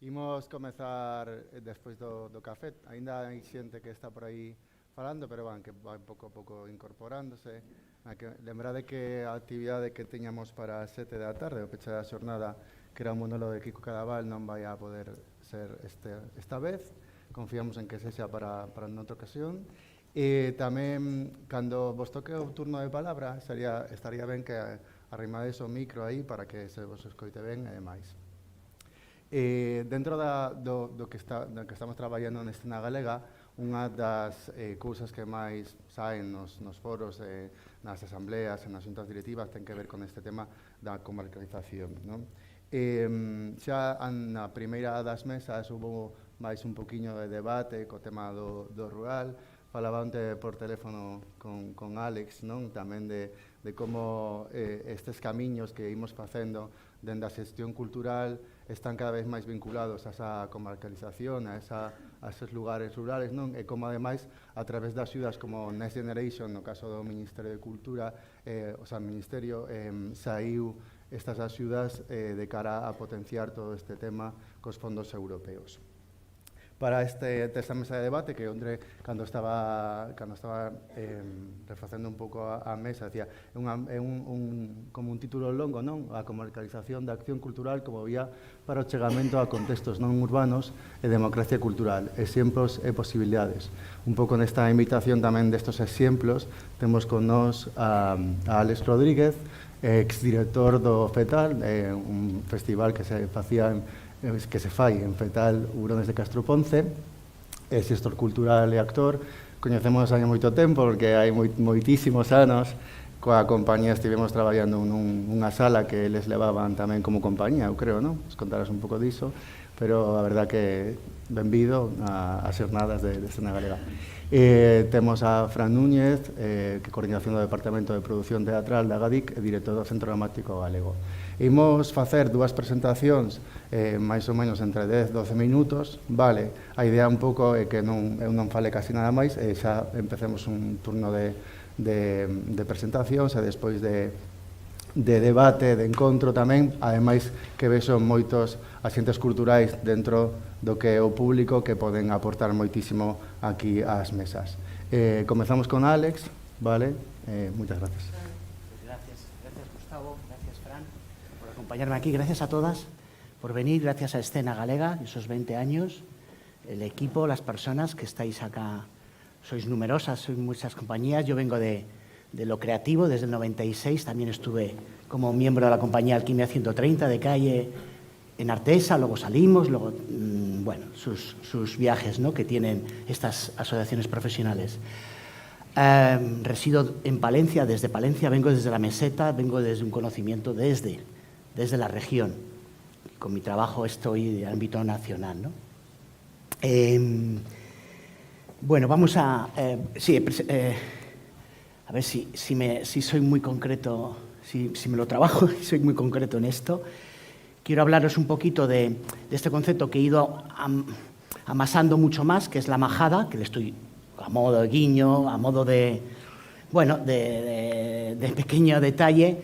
Imos comezar despois do café. Ainda hai xente que está por aí falando, pero van que vai pouco a pouco incorporándose. Lembrade que a actividade que teñamos para as 7 da tarde, o peche da xornada, que era un monólogo de Kiko Cadaval, non vai a poder ser esta vez. Confiamos en que sexa para noutra ocasión. E tamén, cando vos toque o turno de palabra, estaría ben que arrimades o micro aí para que se vos escoite ben e máis. Dentro do que estamos traballando neste na Galega, unha das cousas que máis saen nos foros, nas asambleas e nas xuntas directivas ten que ver con este tema da comarcalización, non? Xa na primeira das mesas hubo máis un poquinho de debate co tema do rural. Falaba onte por teléfono con Alex, non? Tamén de como estes camiños que imos facendo dende a xestión cultural están cada vez máis vinculados a esa comarcalización, a esos lugares rurales, non? E como, ademais, a través de axudas como Next Generation, no caso do Ministerio de Cultura, o sea, o Ministerio, saiu estas axudas de cara a potenciar todo este tema cos fondos europeos. Para esta mesa de debate, que onde, cando estaba refacendo un pouco a mesa, decía, é como un título longo, non? A comarcalización da acción cultural como vía para o chegamento a contextos non urbanos e democracia cultural, exemplos e posibilidades. Un pouco nesta invitación tamén destos exemplos, temos con nós a Alex Rodríguez, exdirector do FETAL, un festival que se fai en FETAL Hurones de Castroponce, é xestor cultural e actor. Coñecemos hai moito tempo, porque hai moitísimos anos coa compañía estivemos traballando nunha sala que eles levaban tamén como compañía, eu creo, non? Os contarás un pouco diso, pero a verdad que benvido ás xornadas de Escena Galega. Temos a Fran Núñez, que é coordinación do Departamento de Produción Teatral da GADIC e director do Centro Dramático Galego. Imos facer dúas presentacións, máis ou menos entre 10-12 minutos, vale? A idea un pouco é que eu non fale casi nada máis, e xa empecemos un turno de presentacións e despois de debate, de encontro tamén, ademais que vexo moitos axentes culturais dentro do que é o público que poden aportar moitísimo aquí ás mesas. Comezamos con Alex, vale? Moitas gracias. Gracias Gustavo, gracias Fran por acompañarme aquí, gracias a todas por venir, gracias a Escena Galega, esos 20 años, el equipo, las personas que estáis acá, sois numerosas, sois muchas compañías, yo vengo de lo creativo, desde el 96 también estuve como miembro de la compañía Alquimia 130 de calle en Artesa, luego salimos, luego, bueno, sus viajes, ¿no?, que tienen estas asociaciones profesionales. Resido en Palencia, desde Palencia, vengo desde la meseta, vengo desde un conocimiento desde la región. Con mi trabajo estoy de ámbito nacional, ¿no? Bueno, vamos a... a ver si soy muy concreto, si me lo trabajo y soy muy concreto en esto. Quiero hablaros un poquito de este concepto que he ido amasando mucho más, que es la majada, que le estoy a modo de guiño, a modo de, bueno, de pequeño detalle,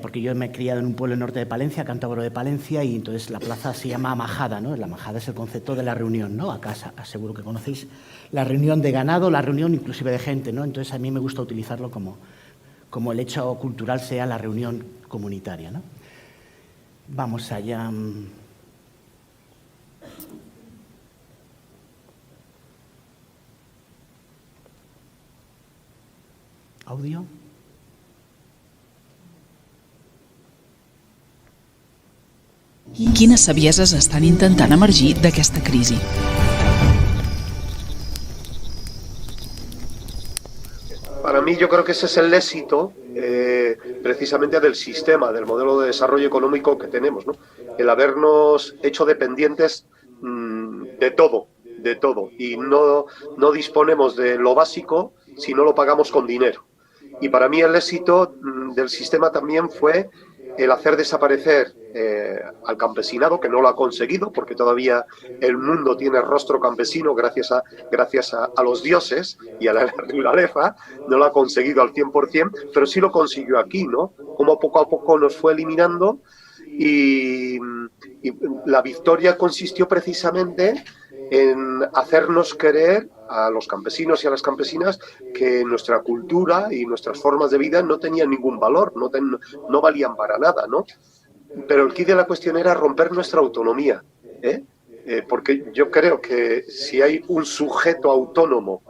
porque yo me he criado en un pueblo norte de Palencia, Cántabro de Palencia, y entonces la plaza se llama Majada, ¿no? La majada es el concepto de la reunión, ¿no? Acá seguro que conocéis la reunión de ganado, la reunión inclusive de gente, ¿no? Entonces a mí me gusta utilizarlo como el hecho cultural sea la reunión comunitaria, ¿no? Vamos allá. Audio. Quines savieses estan intentant emergir d'aquesta crisi? Para mí yo creo que ese es el éxito precisamente del sistema, del modelo de desarrollo económico que tenemos, ¿no? El habernos hecho dependientes de todo, y no disponemos de lo básico si no lo pagamos con dinero. Y para mí el éxito del sistema también fue el hacer desaparecer al campesinado, que no lo ha conseguido, porque todavía el mundo tiene rostro campesino gracias a los dioses y a la naturaleza. No lo ha conseguido al 100%, pero sí lo consiguió aquí, ¿no? Como poco a poco nos fue eliminando y la victoria consistió precisamente en hacernos creer a los campesinos y a las campesinas que nuestra cultura y nuestras formas de vida no tenían ningún valor, no valían para nada, ¿no? Pero el quid de la cuestión era romper nuestra autonomía, porque yo creo que si hay un sujeto autónomo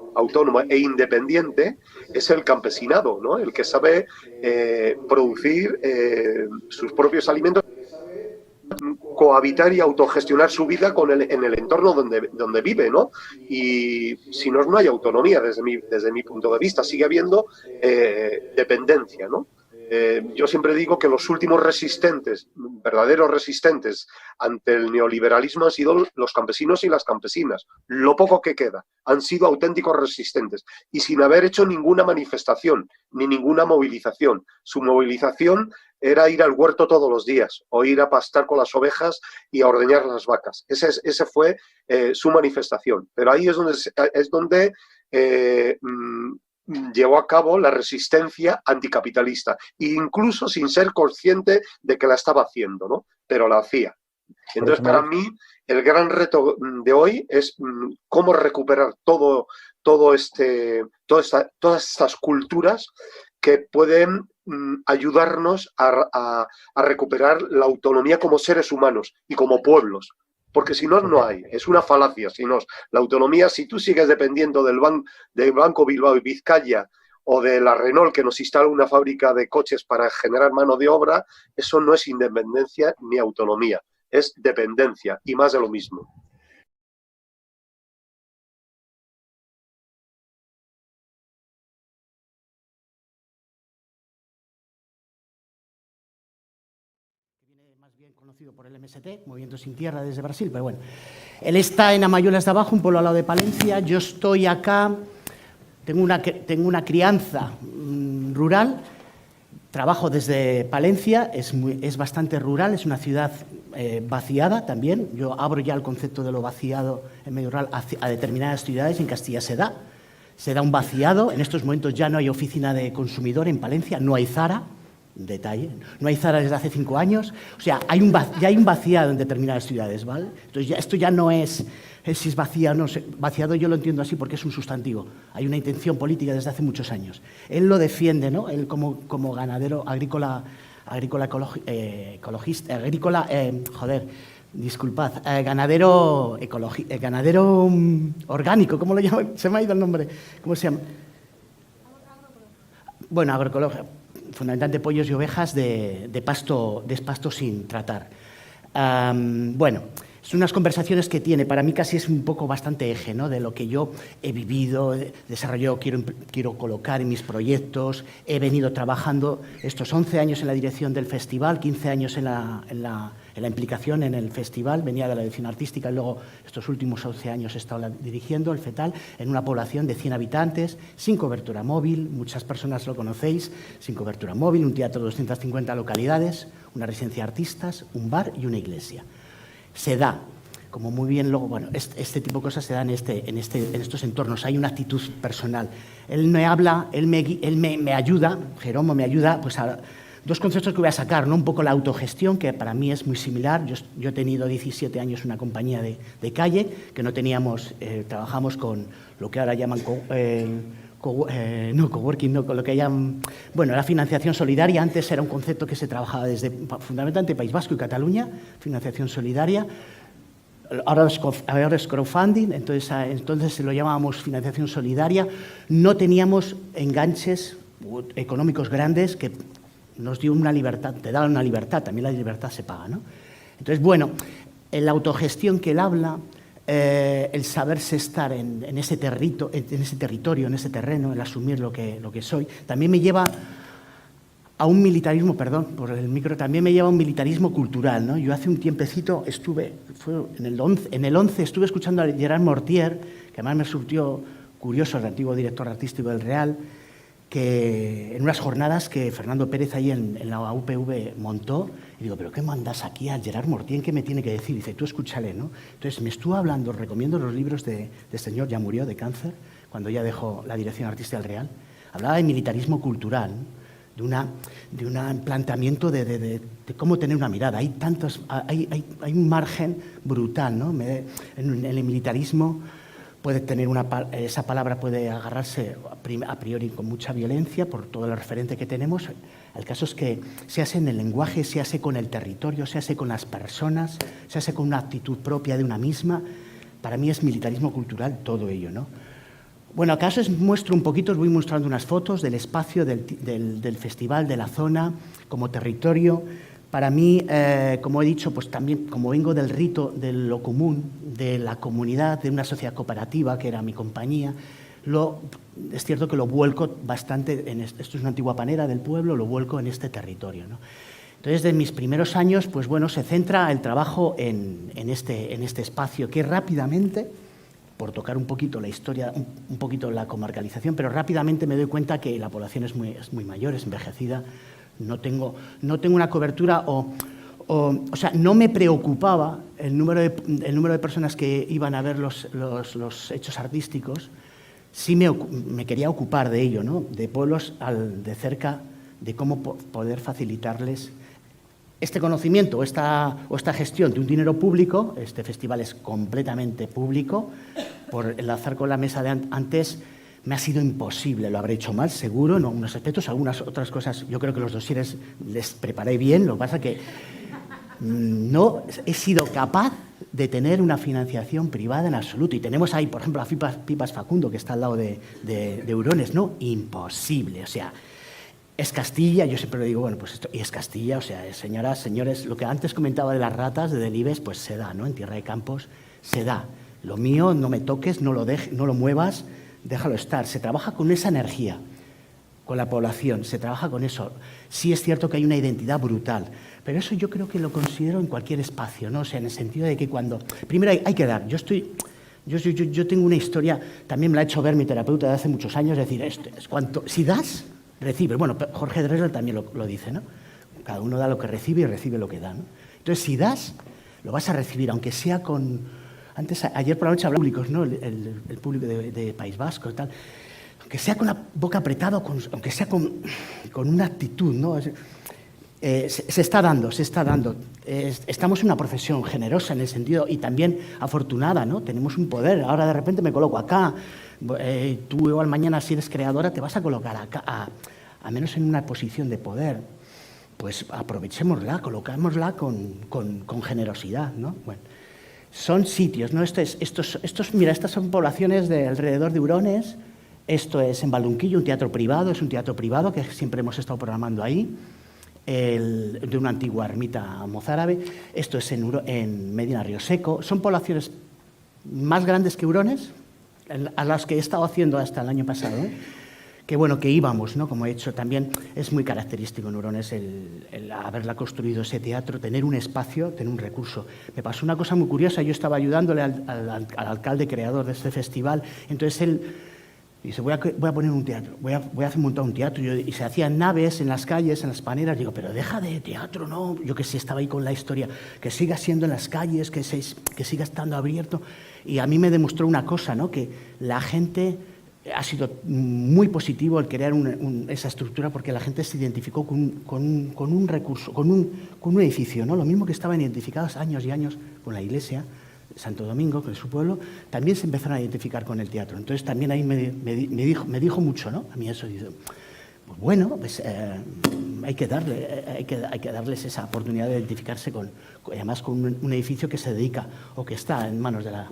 e independiente, es el campesinado, ¿no? El que sabe producir sus propios alimentos, cohabitar y autogestionar su vida en el entorno donde vive, ¿no? Y si no, no hay autonomía desde mi punto de vista, sigue habiendo dependencia, ¿no? Yo siempre digo que los últimos resistentes, verdaderos resistentes ante el neoliberalismo han sido los campesinos y las campesinas. Lo poco que queda, han sido auténticos resistentes y sin haber hecho ninguna manifestación ni ninguna movilización. Su movilización era ir al huerto todos los días o ir a pastar con las ovejas y a ordeñar las vacas. Ese fue su manifestación. Pero ahí es donde llevó a cabo la resistencia anticapitalista, incluso sin ser consciente de que la estaba haciendo, ¿no? Pero la hacía. Entonces, para mí, el gran reto de hoy es cómo recuperar todas estas culturas que pueden ayudarnos a recuperar la autonomía como seres humanos y como pueblos. Porque si no, no hay. Es una falacia. Si no, la autonomía, si tú sigues dependiendo del Banco Bilbao y Vizcaya o de la Renault que nos instala una fábrica de coches para generar mano de obra, eso no es independencia ni autonomía. Es dependencia y más de lo mismo. Más bien conocido por el MST, Movimiento Sin Tierra desde Brasil, pero bueno. Él está en Amayuelas de Abajo, un pueblo al lado de Palencia. Yo estoy acá, tengo una crianza rural, trabajo desde Palencia, es bastante rural, es una ciudad vaciada también. Yo abro ya el concepto de lo vaciado en medio rural a determinadas ciudades. En Castilla se da un vaciado. En estos momentos ya no hay oficina de consumidor en Palencia, no hay Zara. Detalle, no hay Zara desde hace 5 años, o sea, ya hay un vaciado en determinadas ciudades, ¿vale? Entonces esto ya no es si es vaciado, no sé, vaciado yo lo entiendo así porque es un sustantivo, hay una intención política desde hace muchos años. Él lo defiende, ¿no? Él como ganadero ganadero orgánico, ¿cómo lo llaman? Se me ha ido el nombre, ¿cómo se llama? Bueno, agroecológico. Fundamentalmente pollos y ovejas de pasto sin tratar. Bueno, son unas conversaciones que tiene, para mí casi es un poco bastante eje, ¿no? De lo que yo he vivido, desarrollado, quiero colocar en mis proyectos. He venido trabajando estos 11 años en la dirección del festival, 15 años en la implicación en el festival, venía de la dirección artística y luego estos últimos 11 años he estado dirigiendo el FETAL en una población de 100 habitantes, sin cobertura móvil, muchas personas lo conocéis, sin cobertura móvil, un teatro de 250 localidades, una residencia de artistas, un bar y una iglesia. Se da, como muy bien luego, bueno, este tipo de cosas se dan en estos entornos, hay una actitud personal. Él me habla, él me ayuda, Jeromo me ayuda, pues a dos conceptos que voy a sacar, ¿no? Un poco la autogestión, que para mí es muy similar. Yo he tenido 17 años una compañía de calle, que no teníamos, trabajamos con lo que ahora llaman coworking, no, con lo que llaman, bueno, la financiación solidaria. Antes era un concepto que se trabajaba desde fundamentalmente País Vasco y Cataluña, financiación solidaria. Ahora es crowdfunding, entonces lo llamábamos financiación solidaria. No teníamos enganches económicos grandes que nos dio una libertad, te da una libertad, también la libertad se paga, ¿no? Entonces, bueno, en la autogestión que él habla, el saberse estar en ese territorio, en ese terreno, el asumir lo que soy, también me lleva a un militarismo, perdón por el micro, también me lleva a un militarismo cultural, ¿no? Yo hace un tiempecito fue en el 11, estuve escuchando a Gerard Mortier, que además me surtió curioso, el antiguo director artístico del Real, que en unas jornadas que Fernando Pérez ahí en la UPV montó, y digo, ¿pero qué mandas aquí a Gerard Mortier? ¿Qué me tiene que decir? Dice, tú escúchale, ¿no? Entonces me estuvo hablando, recomiendo los libros de señor, ya murió de cáncer, cuando ya dejó la dirección artística del Real, hablaba de militarismo cultural, ¿no? de un planteamiento de cómo tener una mirada. Hay un margen brutal, ¿no? En el militarismo puede tener esa palabra puede agarrarse a priori con mucha violencia por todo el referente que tenemos. El caso es que se hace en el lenguaje, se hace con el territorio, se hace con las personas, se hace con una actitud propia de una misma. Para mí es militarismo cultural todo ello, ¿no? Bueno, acaso muestro un poquito, os voy mostrando unas fotos del espacio, del festival, de la zona, como territorio. Para mí, como he dicho, pues también como vengo del rito, de lo común, de la comunidad, de una sociedad cooperativa, que era mi compañía, es cierto que lo vuelco bastante, esto es una antigua panera del pueblo, lo vuelco en este territorio, ¿no? Entonces, de mis primeros años, pues bueno, se centra el trabajo en este espacio que rápidamente, por tocar un poquito la historia, un poquito la comarcalización, pero rápidamente me doy cuenta que la población es muy mayor, es envejecida. No tengo una cobertura o sea, no me preocupaba el número de personas que iban a ver los hechos artísticos. Sí me quería ocupar de ello, ¿no? De pueblos de cerca, de cómo poder facilitarles este conocimiento o esta gestión de un dinero público. Este festival es completamente público. Por enlazar con la mesa de antes, me ha sido imposible, lo habré hecho mal, seguro, en algunos aspectos, algunas otras cosas, yo creo que los dosieres les preparé bien, lo que pasa es que no he sido capaz de tener una financiación privada en absoluto. Y tenemos ahí, por ejemplo, a Pipas Facundo, que está al lado de Eurones, ¿no? Imposible, o sea, es Castilla, yo siempre lo digo, bueno, pues esto, y es Castilla, o sea, señoras, señores, lo que antes comentaba de las ratas, de Delibes, pues se da, ¿no? En Tierra de Campos se da. Lo mío, no me toques, no lo muevas, déjalo estar. Se trabaja con esa energía, con la población, se trabaja con eso. Sí es cierto que hay una identidad brutal, pero eso yo creo que lo considero en cualquier espacio, ¿no? O sea, en el sentido de que cuando... Primero hay que dar. Yo tengo una historia, también me la ha hecho ver mi terapeuta de hace muchos años, es decir, si das, recibes. Bueno, Jorge Drexler también lo dice, ¿no? Cada uno da lo que recibe y recibe lo que da, ¿no? Entonces, si das, lo vas a recibir, aunque sea con... Ayer por la noche hablaba públicos, ¿no? El público de País Vasco y tal. Aunque sea con la boca apretada, aunque sea con una actitud, ¿no? Se está dando. Estamos en una profesión generosa en el sentido, y también afortunada, ¿no? Tenemos un poder. Ahora de repente me coloco acá. Tú igual mañana, si eres creadora, te vas a colocar acá, a menos en una posición de poder. Pues aprovechémosla, colocámosla con generosidad, ¿no? Bueno. Son sitios, ¿no? Mira, estas son poblaciones de alrededor de Eurones. Esto es en Baldunquillo, un teatro privado, que siempre hemos estado programando ahí, de una antigua ermita mozárabe. Esto es en Medina Río Seco. Son poblaciones más grandes que Eurones, a las que he estado haciendo hasta el año pasado, ¿eh? Que bueno, que íbamos, ¿no? Como he hecho, también es muy característico en Eurones el haberla construido ese teatro, tener un espacio, tener un recurso. Me pasó una cosa muy curiosa, yo estaba ayudándole al alcalde creador de este festival, entonces él dice, voy a poner un teatro, voy a montar un teatro, y se hacían naves en las calles, en las paneras, digo, pero deja de teatro, ¿no? Yo que sí, estaba ahí con la historia, que siga siendo en las calles, que siga estando abierto, y a mí me demostró una cosa, ¿no? Que la gente... Ha sido muy positivo el crear esa estructura, porque la gente se identificó con un recurso, con un edificio, ¿no? Lo mismo que estaban identificados años y años con la iglesia, Santo Domingo, que es su pueblo, también se empezaron a identificar con el teatro. Entonces también ahí me dijo mucho, ¿no? A mí eso, dice, pues bueno, pues hay que darles esa oportunidad de identificarse además con un edificio que se dedica o que está en manos de la...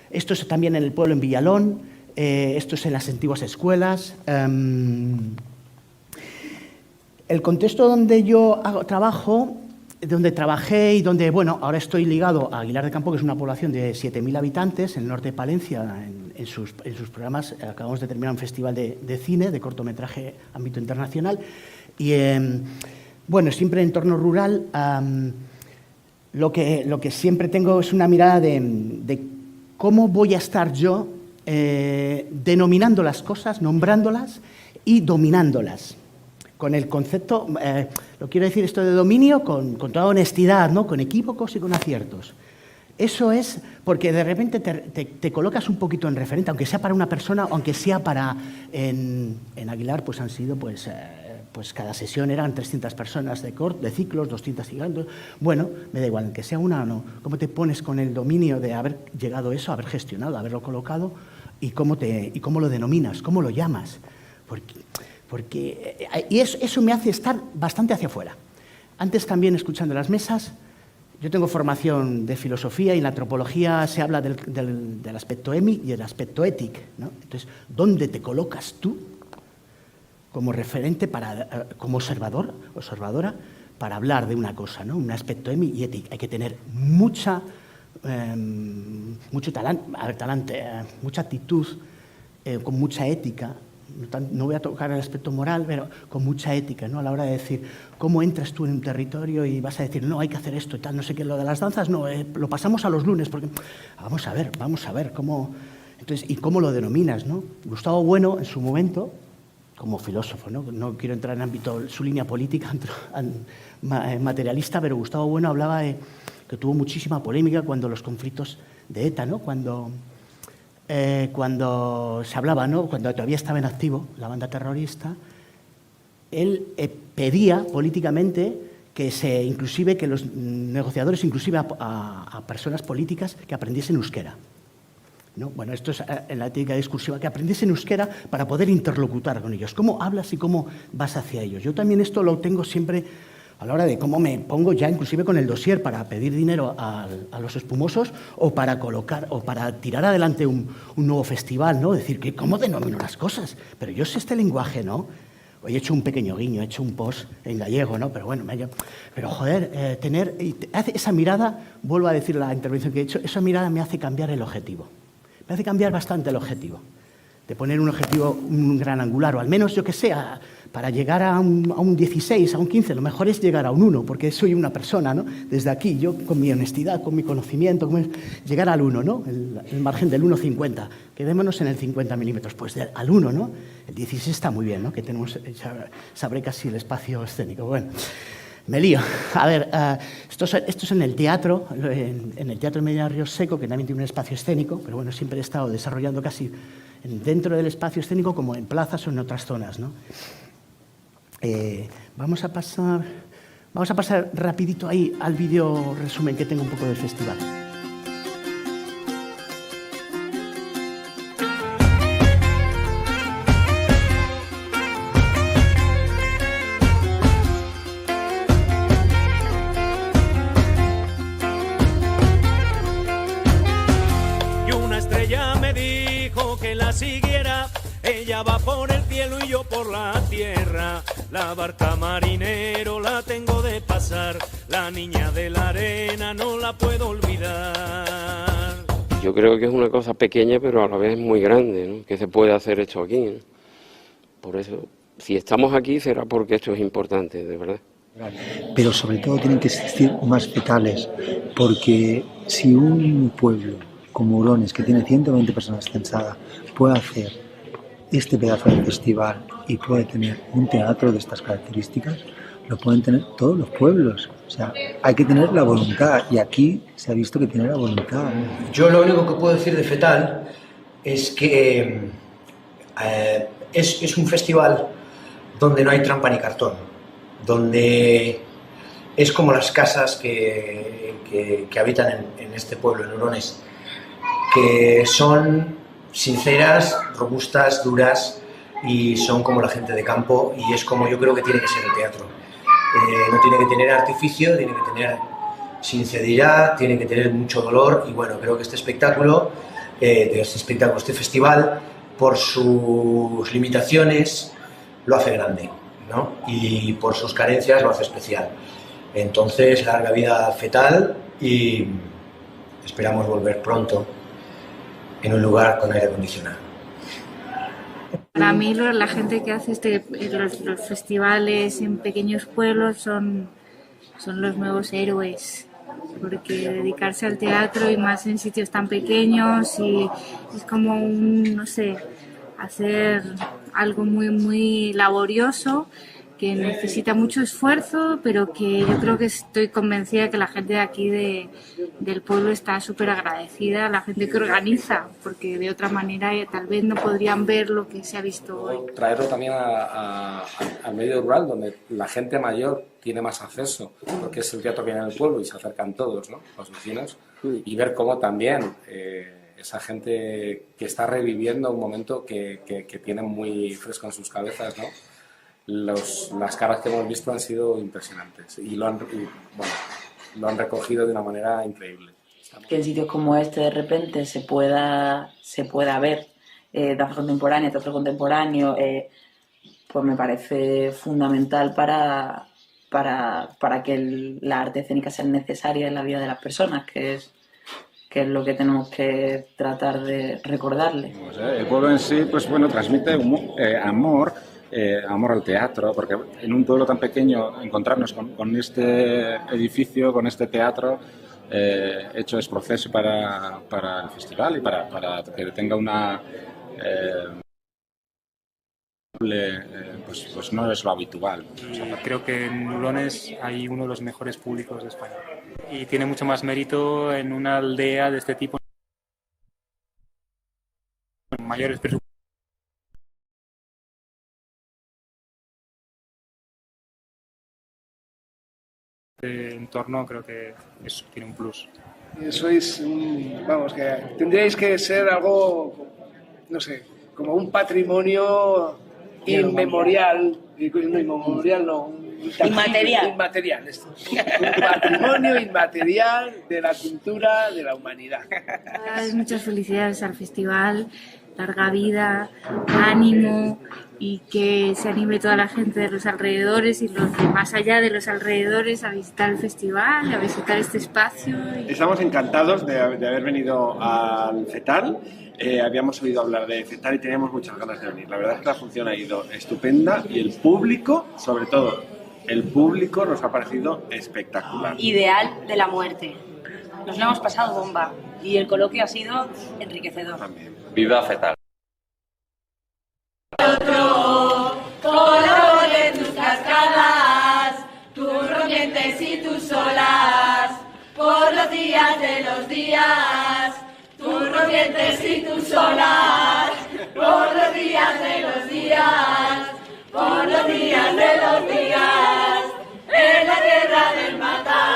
Esto es también en el pueblo, en Villalón. Esto es en las antiguas escuelas. El contexto donde yo trabajo, donde trabajé y donde, bueno, ahora estoy ligado a Aguilar de Campo, que es una población de 7.000 habitantes en el norte de Palencia, en sus programas. Acabamos de terminar un festival de cine, de cortometraje ámbito internacional. Y, bueno, siempre en entorno rural, lo que siempre tengo es una mirada de cómo voy a estar yo denominando las cosas, nombrándolas y dominándolas. Con el concepto, lo quiero decir esto de dominio con toda honestidad, ¿no? Con equívocos y con aciertos. Eso es porque de repente te colocas un poquito en referente, aunque sea para una persona, aunque sea para... En Aguilar pues han sido pues pues cada sesión eran 300 personas de ciclos, 200 gigantes. Bueno, me da igual, que sea una o no. ¿Cómo te pones con el dominio de haber llegado a eso, haber gestionado, haberlo colocado y cómo lo denominas, cómo lo llamas? Y eso me hace estar bastante hacia afuera. Antes también, escuchando las mesas, yo tengo formación de filosofía y en la antropología se habla del aspecto emi y del aspecto ético, ¿no? Entonces, ¿dónde te colocas tú como referente, como observadora, para hablar de una cosa, ¿no? Un aspecto emi y ético? Hay que tener mucho talante, mucha actitud, con mucha ética. No voy a tocar el aspecto moral, pero con mucha ética, ¿no? A la hora de decir cómo entras tú en un territorio y vas a decir, no, hay que hacer esto y tal, no sé qué, lo de las danzas, no, lo pasamos a los lunes, porque vamos a ver cómo... Entonces, ¿y cómo lo denominas, no? Gustavo Bueno, en su momento, como filósofo, no quiero entrar en ámbito, su línea política materialista, pero Gustavo Bueno hablaba de que tuvo muchísima polémica cuando los conflictos de ETA, ¿no? Cuando se hablaba, ¿no? Cuando todavía estaba en activo la banda terrorista, él pedía políticamente que los negociadores, inclusive a personas políticas, que aprendiesen euskera, ¿no? Bueno, esto es en la ética discursiva, que aprendiesen euskera para poder interlocutar con ellos. ¿Cómo hablas y cómo vas hacia ellos? Yo también esto lo tengo siempre a la hora de cómo me pongo ya inclusive con el dossier para pedir dinero a los espumosos o para colocar o para tirar adelante un nuevo festival, ¿no? Decir, que ¿cómo denomino las cosas? Pero yo sé este lenguaje, ¿no? Hoy he hecho un pequeño guiño, he hecho un post en gallego, ¿no? Pero bueno, pero joder, esa mirada, vuelvo a decir la intervención que he hecho, esa mirada me hace cambiar el objetivo. Me hace cambiar bastante el objetivo. De poner un objetivo, un gran angular, o al menos, yo que sé, para llegar a un 16, a un 15, lo mejor es llegar a un 1, porque soy una persona, ¿no? Desde aquí, yo con mi honestidad, con mi conocimiento, llegar al 1, ¿no? El margen del 1,50. Quedémonos en el 50 milímetros, pues al 1, ¿no? El 16 está muy bien, ¿no? Que tenemos, sabré casi el espacio escénico. Bueno, me lío. A ver, esto es en el teatro, en el Teatro Medina Río Seco, que también tiene un espacio escénico, pero bueno, siempre he estado desarrollando casi dentro del espacio escénico como en plazas o en otras zonas, ¿no? Vamos a pasar rapidito ahí al vídeo resumen que tengo un poco del festival. Y una estrella me dijo que la siguiera. Ella va por el cielo y yo por la tierra. La barca marinero la tengo de pasar. La niña de la arena no la puedo olvidar. Yo creo que es una cosa pequeña, pero a la vez muy grande, ¿no? Que se puede hacer esto aquí, ¿no? Por eso, si estamos aquí será porque esto es importante, de verdad. Pero sobre todo tienen que existir más fetales, porque si un pueblo como Hurones, que tiene 120 personas censadas, puede hacer este pedazo de festival y puede tener un teatro de estas características, lo pueden tener todos los pueblos. O sea, hay que tener la voluntad, y aquí se ha visto que tiene la voluntad. Yo lo único que puedo decir de Fetal es que es un festival donde no hay trampa ni cartón, donde es como las casas que habitan en este pueblo, en Hurones, que son sinceras, robustas, duras, y son como la gente de campo, y es como yo creo que tiene que ser el teatro. No tiene que tener artificio, tiene que tener sinceridad, tiene que tener mucho dolor, y bueno, creo que este festival, por sus limitaciones, lo hace grande, ¿no? Y por sus carencias lo hace especial. Entonces, larga vida al Fetal, y esperamos volver pronto en un lugar con aire acondicionado. Para mí la gente que hace los festivales en pequeños pueblos son los nuevos héroes, porque dedicarse al teatro y más en sitios tan pequeños y es como no sé, hacer algo muy, muy laborioso que necesita mucho esfuerzo, pero que yo creo que estoy convencida que la gente de aquí del pueblo está súper agradecida, la gente que organiza, porque de otra manera tal vez no podrían ver lo que se ha visto hoy. Traerlo también al medio rural, donde la gente mayor tiene más acceso, porque es el teatro que hay en el pueblo y se acercan todos, ¿no?, los vecinos, y ver cómo también esa gente que está reviviendo un momento que tienen muy fresco en sus cabezas, ¿no? Las caras que hemos visto han sido impresionantes y lo han recogido de una manera increíble. Que en sitios como este de repente se pueda ver danza contemporánea, teatro contemporáneo, pues me parece fundamental para que la arte escénica sea necesaria en la vida de las personas, que es lo que tenemos que tratar de recordarle. El pueblo en sí, pues bueno, transmite amor al teatro, porque en un pueblo tan pequeño encontrarnos con este edificio, con este teatro hecho es proceso para el festival y para que tenga una pues no es lo habitual. Creo que en Hurones hay uno de los mejores públicos de España y tiene mucho más mérito en una aldea de este tipo, con mayores presupuestos. De entorno, creo que eso tiene un plus. Sois que tendríais que ser algo, no sé, como un patrimonio inmemorial, inmaterial, esto. Un patrimonio inmaterial de la cultura de la humanidad. Muchas felicidades al festival, larga vida, ánimo, y que se anime toda la gente de los alrededores y los de más allá de los alrededores a visitar el festival, a visitar este espacio. Estamos encantados de haber venido al FETAL. Habíamos oído hablar de FETAL y teníamos muchas ganas de venir. La verdad es que la función ha ido estupenda y el público, sobre todo, el público nos ha parecido espectacular. Ideal de la muerte. Nos lo hemos pasado bomba y el coloquio ha sido enriquecedor. También. ¡Viva FETAL! Color de tus cascadas, tus rompientes y tus olas, por los días de los días, tus rompientes y tus olas, por los días de los días, por los días de los días, en la tierra del matar.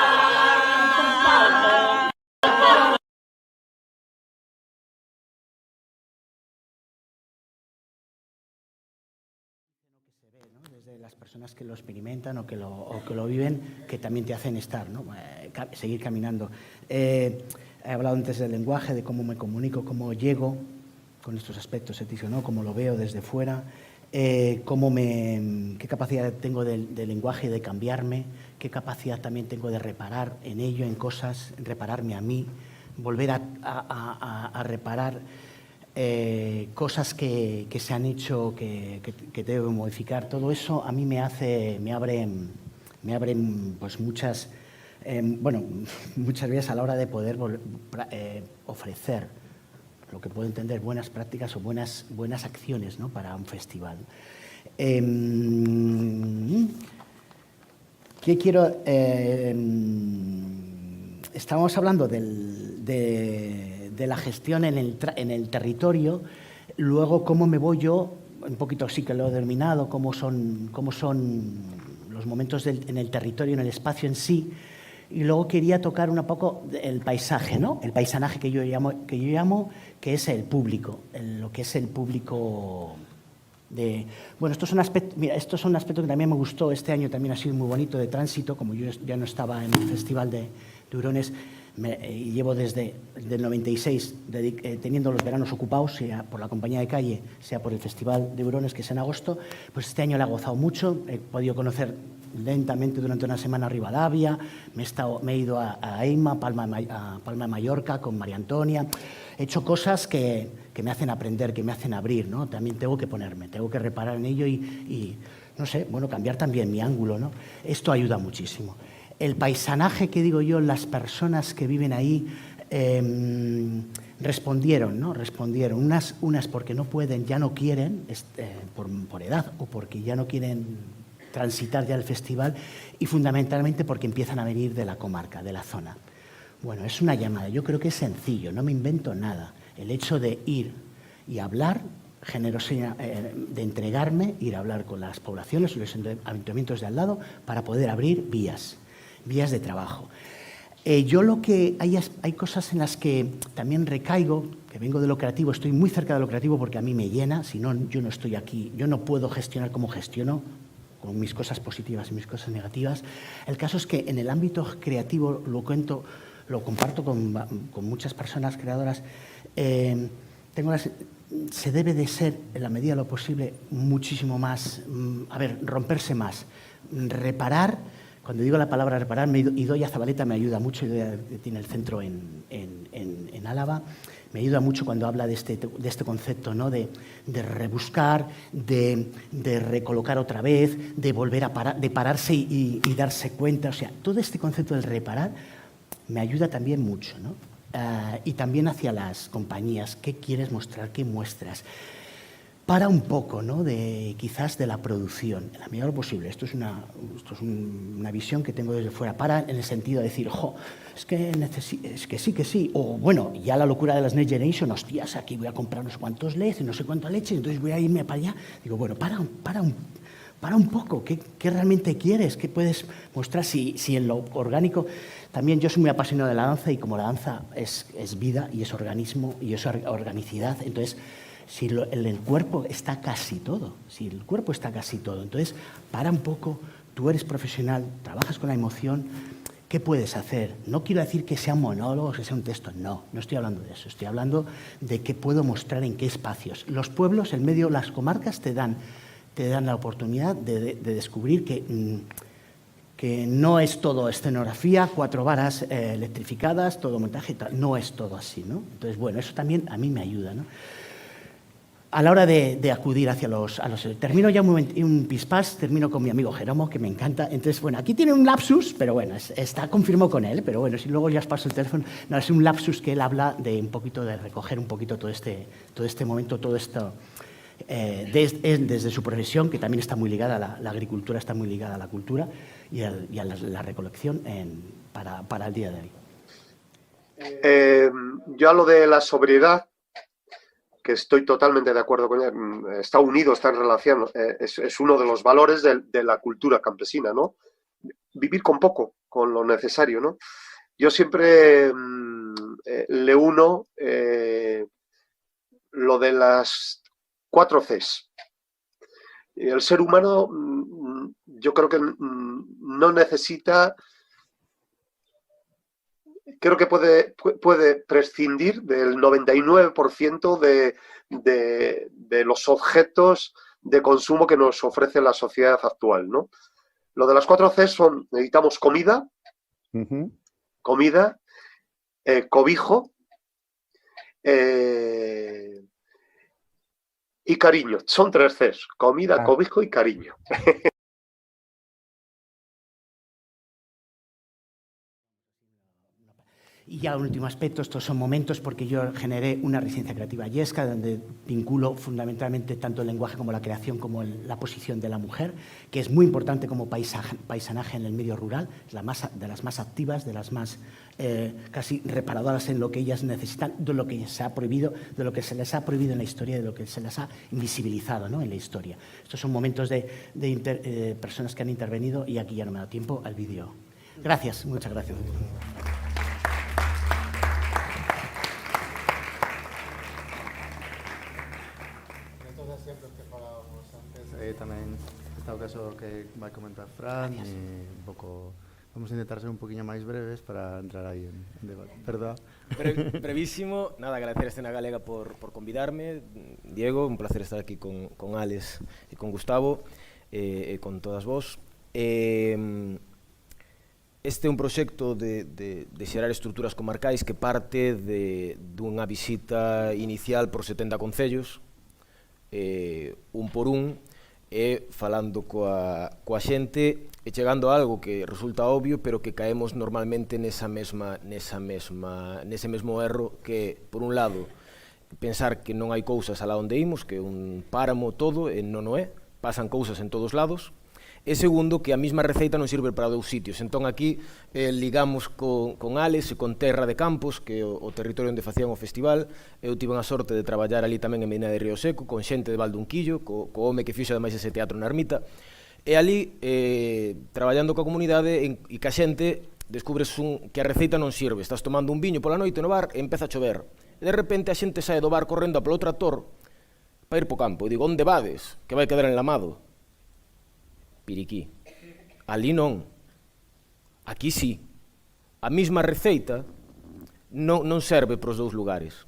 Desde las personas que lo experimentan o que lo viven, que también te hacen estar, ¿no? Seguir caminando. He hablado antes del lenguaje, de cómo me comunico, cómo llego con estos aspectos, ¿no? Cómo lo veo desde fuera, qué capacidad tengo de lenguaje de cambiarme, qué capacidad también tengo de reparar en ello, en cosas, repararme a mí, volver a reparar cosas que se han hecho, que debo modificar. Todo eso a mí me abren pues muchas vías a la hora de poder ofrecer lo que puedo entender buenas prácticas o buenas acciones, ¿no?, para un festival. ¿Qué quiero? Estábamos hablando de la gestión en el territorio, luego cómo me voy yo, un poquito sí que lo he denominado, cómo son los momentos en el territorio, en el espacio en sí, y luego quería tocar un poco el paisaje, ¿no? El paisanaje que yo llamo, que es el público, lo que es el público de... Bueno, esto es un aspecto que también me gustó, este año también ha sido muy bonito, de tránsito, como yo ya no estaba en el Festival de Hurones. Llevo desde el 96 teniendo los veranos ocupados, sea por la compañía de calle, sea por el Festival de Hurones, que es en agosto. Pues este año le he gozado mucho, he podido conocer lentamente durante una semana a Rivadavia, me he ido a Eima, a Palma de Mallorca, con María Antonia. He hecho cosas que me hacen aprender, que me hacen abrir, ¿no? También tengo que reparar en ello y no sé, bueno, cambiar también mi ángulo, ¿no? Esto ayuda muchísimo. El paisanaje que digo yo, las personas que viven ahí respondieron, ¿no? Respondieron. Unas porque no pueden, ya no quieren, por edad, o porque ya no quieren transitar ya el festival y fundamentalmente porque empiezan a venir de la comarca, de la zona. Bueno, es una llamada, yo creo que es sencillo, no me invento nada. El hecho de ir y hablar, de entregarme, ir a hablar con las poblaciones, los ayuntamientos de al lado, para poder abrir vías de trabajo. Yo lo que hay cosas en las que también recaigo, que vengo de lo creativo, estoy muy cerca de lo creativo porque a mí me llena, si no, yo no estoy aquí, yo no puedo gestionar como gestiono, con mis cosas positivas y mis cosas negativas. El caso es que en el ámbito creativo, lo comparto con muchas personas creadoras, se debe de ser, en la medida de lo posible, muchísimo más, romperse más, reparar. Cuando digo la palabra reparar, Idoia Zabaleta me ayuda mucho, Idoia tiene el centro en Álava, me ayuda mucho cuando habla de este concepto, ¿no? de rebuscar, de recolocar otra vez, de volver a parar, de pararse y darse cuenta. O sea, todo este concepto del reparar me ayuda también mucho, ¿no? Y también hacia las compañías, ¿qué quieres mostrar? ¿Qué muestras? Para un poco, ¿no? Quizás de la producción, en la medida de lo posible. Esto es una visión que tengo desde fuera. Para en el sentido de decir, es que sí. O bueno, ya la locura de las Next Generation, hostias, aquí voy a comprar unos cuantos LEDs y no sé cuánta leche, entonces voy a irme para allá. Digo, bueno, para un poco. ¿Qué realmente quieres? ¿Qué puedes mostrar? Si en lo orgánico... También yo soy muy apasionado de la danza y como la danza es vida y es organismo y es organicidad, entonces... Si el cuerpo está casi todo, entonces para un poco, tú eres profesional, trabajas con la emoción, ¿qué puedes hacer? No quiero decir que sean monólogos, que sea un texto, no estoy hablando de eso, estoy hablando de qué puedo mostrar en qué espacios. Los pueblos, el medio, las comarcas te dan la oportunidad de descubrir que no es todo escenografía, 4 varas electrificadas, todo montaje, tal, no es todo así, ¿no? Entonces, bueno, eso también a mí me ayuda, ¿no? A la hora de acudir hacia los... Termino ya un pispás, termino con mi amigo Jeromo, que me encanta. Entonces, bueno, aquí tiene un lapsus, pero bueno, está confirmado con él, pero bueno, si luego ya os paso el teléfono, no, es un lapsus que él habla de un poquito, de recoger un poquito todo este momento, todo esto, desde su profesión, que también está muy ligada a la agricultura, está muy ligada a la cultura y a la recolección para el día de hoy. Yo a lo de la sobriedad, que estoy totalmente de acuerdo con él, está unido, está en relación, es uno de los valores de la cultura campesina, ¿no? Vivir con poco, con lo necesario, ¿no? Yo siempre le uno lo de las 4 Cs. El ser humano, yo creo que no necesita... Creo que puede prescindir del 99% de los objetos de consumo que nos ofrece la sociedad actual, ¿no? Lo de las 4 C son, necesitamos comida, cobijo y cariño. Son 3 Cs, comida, cobijo y cariño. Y ya un último aspecto, estos son momentos porque yo generé una residencia creativa Yesca, donde vinculo fundamentalmente tanto el lenguaje como la creación, como la posición de la mujer, que es muy importante como paisanaje en el medio rural, es de las más activas, de las más casi reparadoras en lo que ellas necesitan, de lo que se ha prohibido, de lo que se les ha prohibido en la historia, de lo que se les ha invisibilizado, ¿no? En la historia. Estos son momentos de personas que han intervenido y aquí ya no me da tiempo al vídeo. Gracias, muchas gracias. Tamén está o caso que vai comentar Fran e un pouco... Vamos a intentar ser un poquinho máis breves para entrar aí en debate. Verdad? Brevísimo. Nada, agradecer a Escena Galega por convidarme. Diego, un placer estar aquí con Alex e con Gustavo e con todas vos. Este é un proxecto de xerar estruturas comarcais que parte dunha visita inicial por 70 concellos, un por un, e falando coa xente e chegando a algo que resulta obvio, pero que caemos normalmente nese mesmo erro que, por un lado, pensar que non hai cousas alá onde imos, que un páramo todo, e non o é, pasan cousas en todos lados, E segundo, que a mesma receita non sirve para dous sitios. Entón aquí ligamos con Ales e con Terra de Campos, que é o territorio onde facían o festival. Eu tive a sorte de traballar ali tamén en Medina de Río Seco, con xente de Valdunquillo, co home que fixo ademais ese teatro na ermita. E ali, traballando coa comunidade e ca xente, descubres que a receita non sirve. Estás tomando un viño pola noite no bar e empeza a chover. E de repente a xente sae do bar correndo polo tractor para ir po campo. E digo, onde vades? Que vai quedar enlamado. Piriquí. Ali non. Aquí sí. A mesma receita non serve para os dous lugares.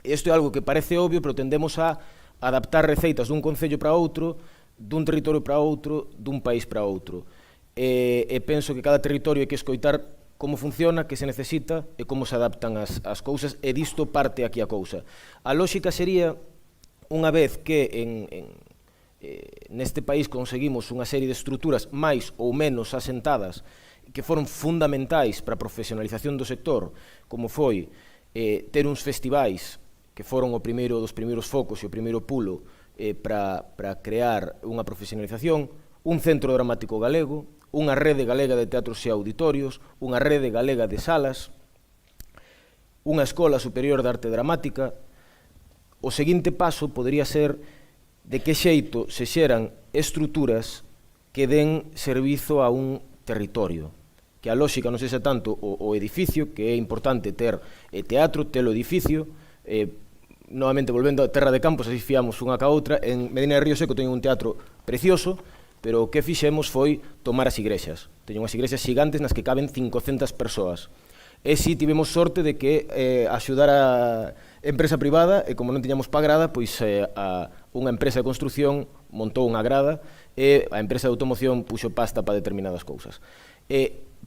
Isto é algo que parece obvio, pero tendemos a adaptar receitas dun concello para outro, dun territorio para outro, dun país para outro. E penso que cada territorio hai que escoitar como funciona, que se necesita e como se adaptan as cousas, e disto parte aquí a cousa. A lógica sería, unha vez que neste país conseguimos unha serie de estruturas máis ou menos asentadas que foron fundamentais para a profesionalización do sector, como foi ter uns festivais que foron o primeiro dos primeiros focos e o primeiro pulo para crear unha profesionalización, un centro dramático galego, unha rede galega de teatros e auditorios, unha rede galega de salas, unha escola superior de arte dramática. O seguinte paso podría ser de que xeito se xeran estruturas que den servizo a un territorio. Que a lógica non sexa tanto o edificio, que é importante ter teatro, ter o edificio. Novamente, volvendo a Terra de Campos, así fiamos unha ca outra. En Medina de Río Seco teñen un teatro precioso, pero o que fixemos foi tomar as igrexas. Teñen unhas igrexas gigantes nas que caben 500 persoas. E si tivemos sorte de que axudar a empresa privada, e como non tiñamos pa grada, pois unha empresa de construción montou unha grada e a empresa de automoción puxo pasta para determinadas cousas.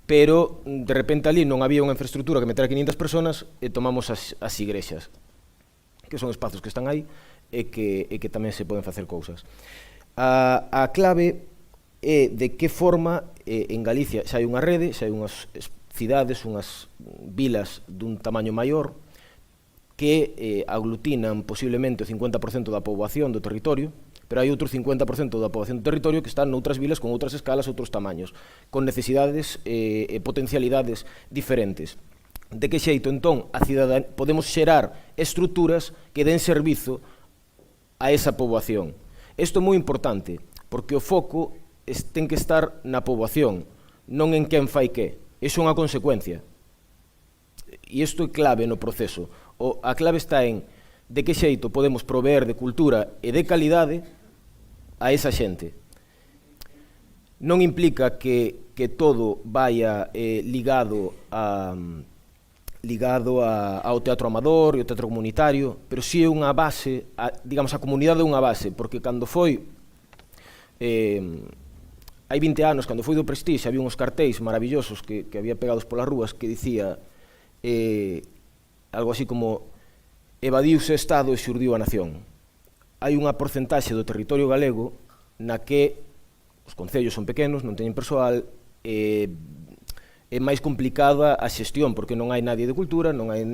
Pero, de repente, ali non había unha infraestructura que meter a 500 personas e tomamos as igrexas, que son espazos que están aí e que tamén se poden facer cousas. A clave é de que forma en Galicia xa hai unha rede, xa hai unhas cidades, unhas vilas dun tamaño maior que aglutinan posiblemente o 50% da poboación do territorio, pero hai outro 50% da poboación do territorio que están noutras vilas con outras escalas, outros tamaños, con necesidades e potencialidades diferentes. De que xeito, entón, podemos xerar estruturas que den servizo a esa poboación? Isto é moi importante, porque o foco ten que estar na poboación, non en quen fai que. Iso é unha consecuencia. E isto é clave no proceso. A clave está en de que xeito podemos proveer de cultura e de calidade a esa xente. Non implica que todo vaya ligado ao teatro amador e ao teatro comunitario, pero si é unha base, digamos, a comunidade é unha base, porque cando foi hai 20 anos, cando foi do Prestige, había uns cartéis maravillosos que había pegados polas rúas que dicía algo así como evadiuse o Estado e xurdiu a nación. Hai unha porcentaxe do territorio galego na que os concellos son pequenos, non teñen persoal, é máis complicada a xestión, porque non hai nadie de cultura, non hai,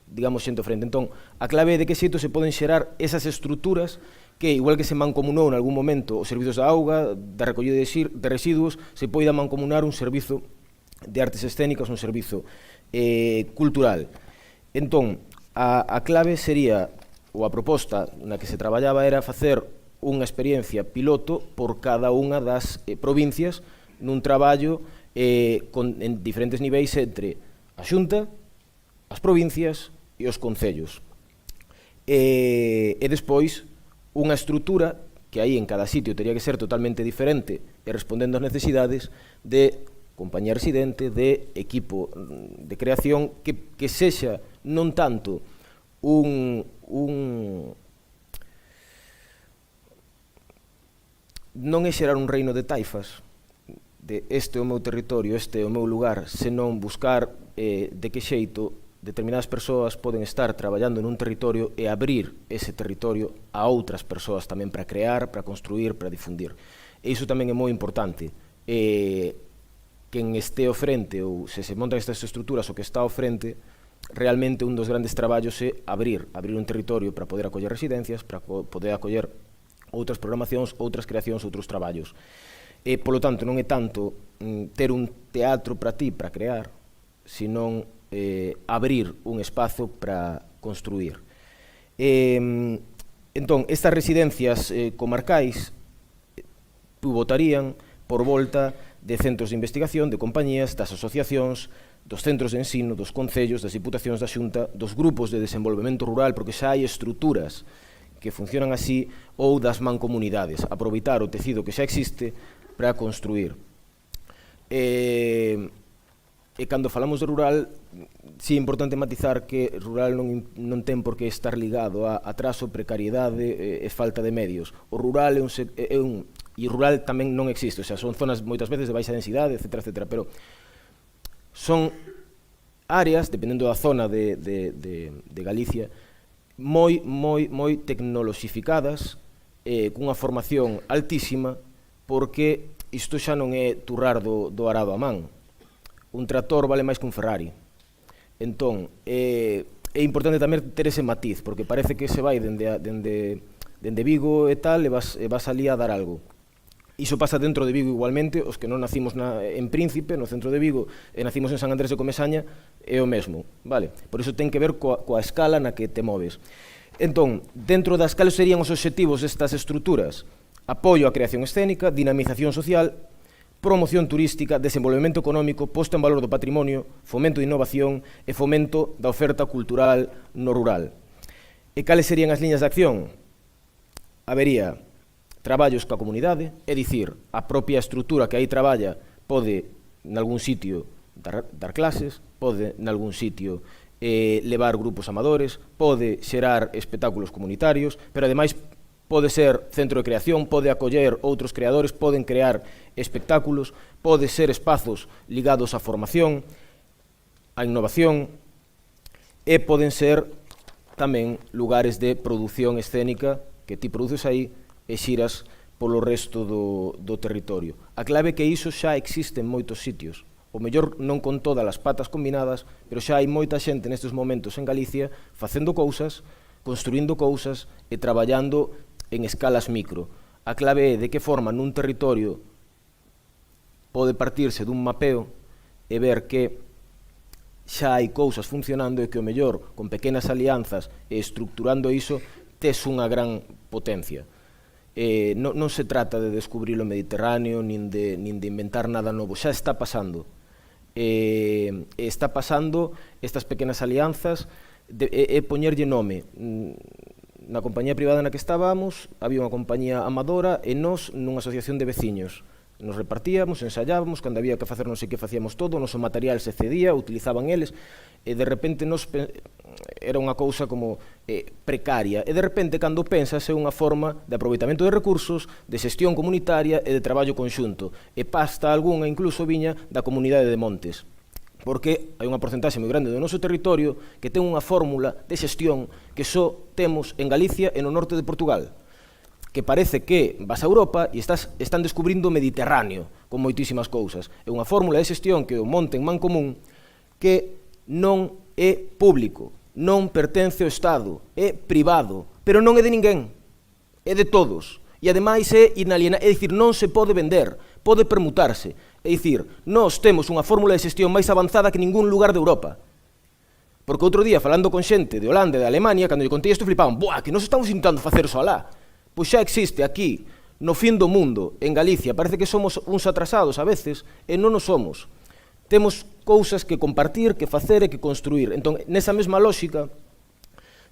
digamos, xente ao frente. Entón, a clave é de que xeito se poden xerar esas estruturas que, igual que se mancomunou en algún momento os servizos da auga, da recollida de residuos, se poida mancomunar un servizo de artes escénicas, un servizo cultural. Entón, a clave sería, ou a proposta na que se traballaba era facer unha experiencia piloto por cada unha das provincias nun traballo en diferentes niveis entre a Xunta, as provincias e os concellos. E despois, unha estrutura que aí en cada sitio teria que ser totalmente diferente e respondendo ás necesidades de compañía residente, de equipo de creación, que sexa non tanto non é xerar un reino de taifas, de este é o meu territorio, este é o meu lugar, senón buscar de que xeito determinadas persoas poden estar traballando nun territorio e abrir ese territorio a outras persoas tamén para crear, para construir, para difundir. E iso tamén é moi importante. Quen este ao frente ou se montan estas estruturas o que está ao frente, realmente un dos grandes traballos é abrir un territorio para poder acoller residencias, para poder acoller outras programacións, outras creacións, outros traballos. E, polo tanto, non é tanto ter un teatro para ti, para crear, senón abrir un espazo para construir. Entón, estas residencias comarcais pivotarían por volta de centros de investigación, de compañías, das asociacións, dos centros de ensino, dos concellos, das diputacións da Xunta, dos grupos de desenvolvemento rural, porque xa hai estruturas que funcionan así, ou das mancomunidades, aproveitar o tecido que xa existe para construir. E cando falamos de rural, sí é importante matizar que rural non ten por que estar ligado a atraso, precariedade e falta de medios. O rural e rural tamén non existe, o sea, son zonas moitas veces de baixa densidade, etcétera, etcétera, pero son áreas, dependendo da zona de Galicia, moi tecnoloxificadas, cunha formación altísima, porque isto xa non é turrar do arado a man. Un tractor vale máis que un Ferrari. Entón, é importante tamén ter ese matiz, porque parece que se vai dende Vigo e tal, e vas alí a dar algo. Iso pasa dentro de Vigo igualmente, os que non nacimos en Príncipe, no centro de Vigo, e nacimos en San Andrés de Comesaña, é o mesmo, vale? Por iso ten que ver coa escala na que te moves. Entón, dentro das cales serían os obxectivos destas estruturas? Apoio á creación escénica, dinamización social, promoción turística, desenvolvemento económico, posto en valor do patrimonio, fomento de innovación e fomento da oferta cultural no rural. E cales serían as liñas de acción? Habería traballos coa comunidade, é dicir, a propia estrutura que aí traballa pode, nalgún sitio, dar clases, pode, nalgún sitio, levar grupos amadores, pode xerar espectáculos comunitarios, pero ademais pode ser centro de creación, pode acoller outros creadores, poden crear espectáculos, pode ser espazos ligados á formación, á innovación, e poden ser tamén lugares de produción escénica que ti produces aí e xiras polo resto do territorio. A clave é que iso xa existe en moitos sitios. O mellor non con todas as patas combinadas, pero xa hai moita xente nestes momentos en Galicia facendo cousas, construindo cousas e traballando en escalas micro. A clave é de que forma nun territorio pode partirse dun mapeo e ver que xa hai cousas funcionando e que o mellor, con pequenas alianzas e estructurando iso, tes unha gran potencia. Non se trata de descubrir o Mediterráneo nin de inventar nada novo, xa está pasando. Está pasando estas pequenas alianzas e poñerlle nome. Na compañía privada na que estábamos había unha compañía amadora e nós nunha asociación de veciños. Nos repartíamos, ensayábamos, cando había que facer non sei que facíamos todo, o noso material se cedía, utilizaban eles, e de repente era unha cousa como precaria. E de repente, cando pensas, é unha forma de aproveitamento de recursos, de xestión comunitaria e de traballo conxunto. E pasta algunha incluso viña da comunidade de Montes. Porque hai unha porcentaxe moi grande do noso territorio que ten unha fórmula de xestión que só temos en Galicia e no norte de Portugal, que parece que vas a Europa e están descubrindo o Mediterráneo con moitísimas cousas. É unha fórmula de xestión que o monte en Mancomún que non é público, non pertence ao Estado, é privado, pero non é de ninguén, é de todos. E ademais é inalienable, é dicir, non se pode vender, pode permutarse. É dicir, nós temos unha fórmula de xestión máis avanzada que ningún lugar de Europa. Porque outro día, falando con xente de Holanda e de Alemania, cando lle contei isto, flipaban, ¡buah, que nós estamos intentando facer só alá! Pois xa existe aquí, no fin do mundo, en Galicia. Parece que somos uns atrasados a veces, e non o somos. Temos cousas que compartir, que facer e que construir. Entón, nesa mesma lógica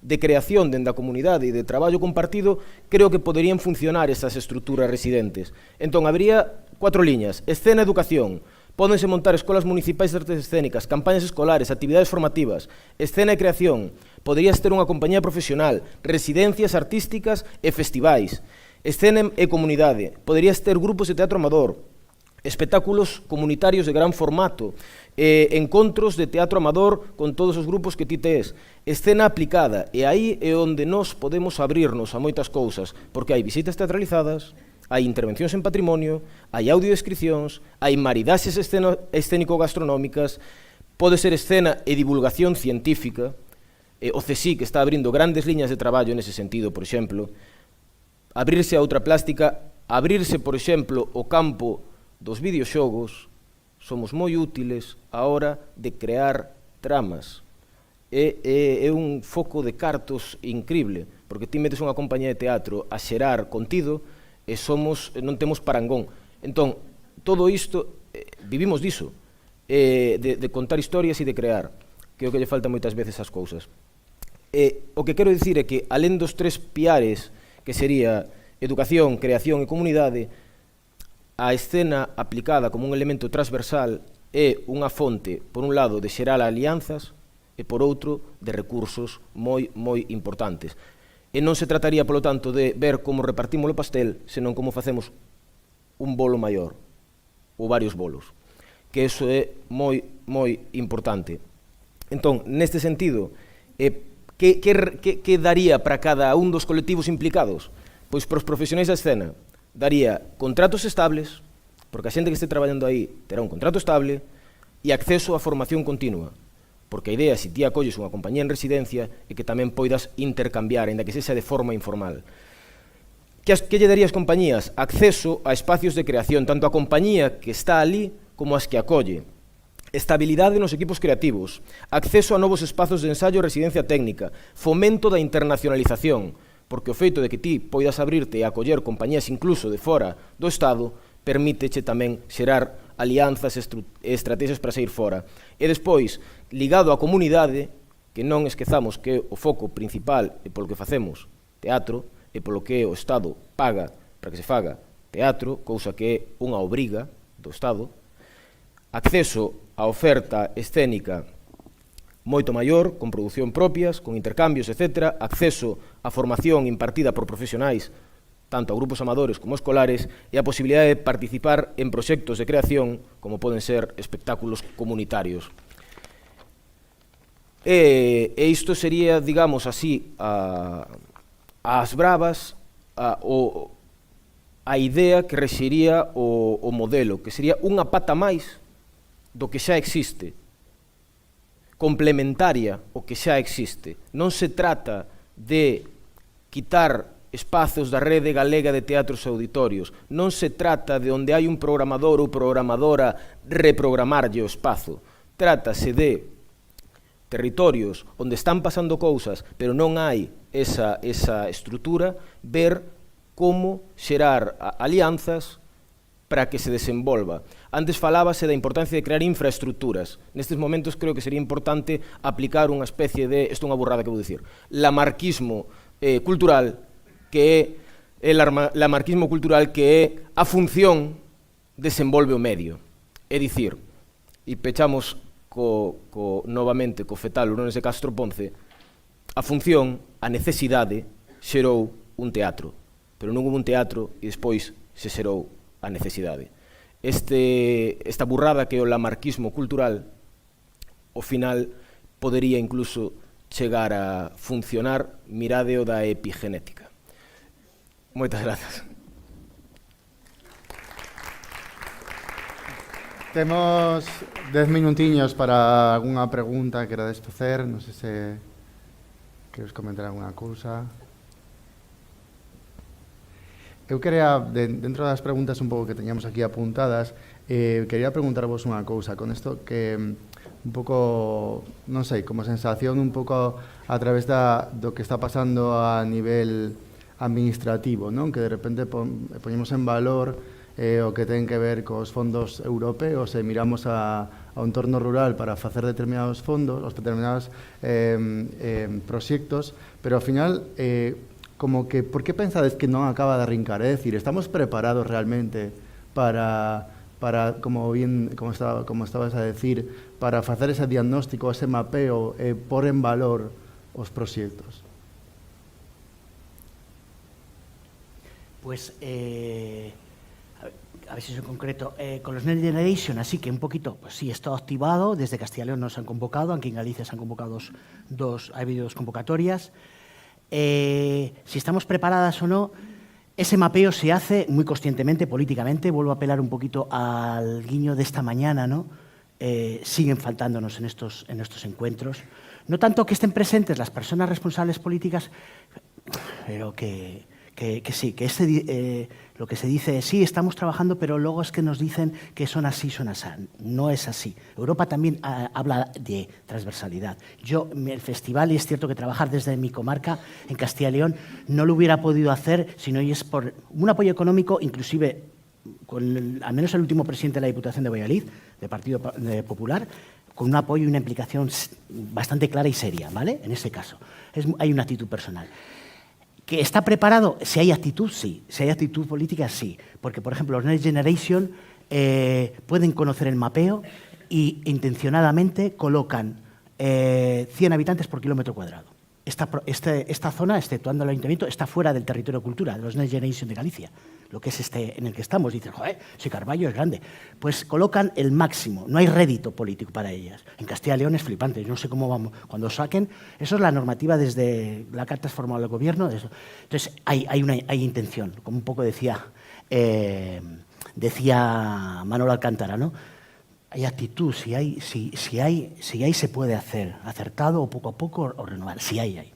de creación dende a comunidade e de traballo compartido, creo que poderían funcionar esas estruturas residentes. Entón, habría 4 liñas. Escena, educación. Pódense montar escolas municipais de artes escénicas, campañas escolares, actividades formativas. Escena e creación. Poderías ter unha compañía profesional, residencias artísticas e festivais. Escena e comunidade. Poderías ter grupos de teatro amador, espectáculos comunitarios de gran formato, encontros de teatro amador con todos os grupos que ti tes, escena aplicada, e aí é onde nós podemos abrirnos a moitas cousas, porque hai visitas teatralizadas, hai intervencións en patrimonio, hai audiodescripcións, hai maridaxes escénico-gastronómicas, pode ser escena e divulgación científica, o CSIC está abrindo grandes liñas de traballo nese sentido, por exemplo, abrirse a outra plástica abrirse, por exemplo, o campo dos videoxogos, somos moi útiles a hora de crear tramas. É un foco de cartos increíble, porque ti metes unha compañía de teatro a xerar contido e non temos parangón. Entón, todo isto, vivimos diso, de contar historias e de crear, que é o que lle falta moitas veces ás cousas. O que quero dicir é que, alén dos 3 piares, que sería educación, creación e comunidade, a escena aplicada como un elemento transversal é unha fonte, por un lado, de xerar alianzas e, por outro, de recursos moi importantes. E non se trataría, polo tanto, de ver como repartimos o pastel, senón como facemos un bolo maior, ou varios bolos, que iso é moi importante. Entón, neste sentido, que daría para cada un dos colectivos implicados? Pois para os profesionais da escena daría contratos estables, porque a xente que este traballando aí terá un contrato estable, e acceso a formación continua, porque a idea, se ti acolles unha compañía en residencia, é que tamén poidas intercambiar, ainda que sexa de forma informal. Que lle daría as compañías? Acceso a espacios de creación, tanto a compañía que está ali como as que acolle. Estabilidade nos equipos creativos, acceso a novos espazos de ensaio e residencia técnica, fomento da internacionalización, porque o feito de que ti poidas abrirte e acoller compañías incluso de fora do Estado permíteche tamén xerar alianzas e estrategias para sair fora. E despois, ligado á comunidade, que non esquezamos que o foco principal e polo que facemos teatro e polo que o Estado paga para que se faga teatro, cousa que é unha obriga do Estado, acceso á oferta escénica moito maior, con produción propias, con intercambios, etc., acceso á formación impartida por profesionais, tanto a grupos amadores como escolares, e a posibilidade de participar en proxectos de creación, como poden ser espectáculos comunitarios. E isto sería, digamos así, ás bravas, a idea que rexiría o modelo, que sería unha pata máis do que xa existe, complementaria o que xa existe. Non se trata de quitar espazos da rede galega de teatros e auditorios, non se trata de onde hai un programador ou programadora reprogramarlle o espazo, trátase de territorios onde están pasando cousas, pero non hai esa estrutura, ver como xerar alianzas para que se desenvolva. Antes falábase da importancia de crear infraestructuras. Nestes momentos creo que sería importante aplicar unha especie de, isto é unha burrada que vou dicir, lamarquismo cultural, que é lamarquismo cultural que é a función desenvolve o medio. É dicir, e pechamos novamente co fetal Urones de Castro Ponce, a función, a necesidade, xerou un teatro, pero non hubo un teatro e despois se xerou a necesidade. Esta burrada que é o lamarquismo cultural, ao final, podería incluso chegar a funcionar mirade o da epigenética. Moitas grazas. Temos 10 minutiños para algunha pregunta que querades facer. Non sei se queres comentar algunha cousa. Eu quería, dentro das preguntas un pouco que teñamos aquí apuntadas, quería preguntarvos unha cousa con isto que un pouco, non sei, como sensación un pouco a través do que está pasando a nivel administrativo, non? Que de repente poñemos en valor o que ten que ver cos fondos europeos e miramos ao entorno rural para facer determinados fondos, os determinados proxectos, pero ao final como que, por que pensades que non acaba de arrincar? É dicir, estamos preparados realmente para como estabas a decir, para facer ese diagnóstico, ese mapeo e pôr en valor os proxectos? Pues, a ver si soy concreto, con los Next Generation, así que un poquito, pues sí, está activado, desde Castilla y León nos han convocado, aquí en Galicia se han convocado ha habido dos convocatorias. Si estamos preparadas o no, ese mapeo se hace muy conscientemente, políticamente. Vuelvo a apelar un poquito al guiño de esta mañana, ¿no? Siguen faltándonos en estos encuentros. No tanto que estén presentes las personas responsables políticas, pero que sí, que Lo que se dice es, sí, estamos trabajando, pero luego es que nos dicen que son así, son así. No es así. Europa también habla de transversalidad. Yo, el festival, y es cierto que trabajar desde mi comarca, en Castilla y León, no lo hubiera podido hacer si no es por un apoyo económico, inclusive con al menos el último presidente de la Diputación de Valladolid, del Partido Popular, con un apoyo y una implicación bastante clara y seria, ¿vale? En ese caso. Hay una actitud personal. ¿Que está preparado? Si hay actitud, sí. Si hay actitud política, sí. Porque, por ejemplo, los Next Generation pueden conocer el mapeo y intencionadamente colocan 100 habitantes por kilómetro cuadrado. Esta zona, exceptuando el ayuntamiento, está fuera del territorio de cultura, de los Next Generation de Galicia, lo que es en el que estamos. Dicen, joder, si Carballo es grande. Pues colocan el máximo, no hay rédito político para ellas. En Castilla y León es flipante, yo no sé cómo vamos. Cuando saquen, eso es la normativa desde la Carta Transformada del Gobierno. Entonces, hay intención, como un poco decía Manolo Alcántara, ¿no? Hay actitud, si hay se puede hacer, acertado o poco a poco o renovar, si hay.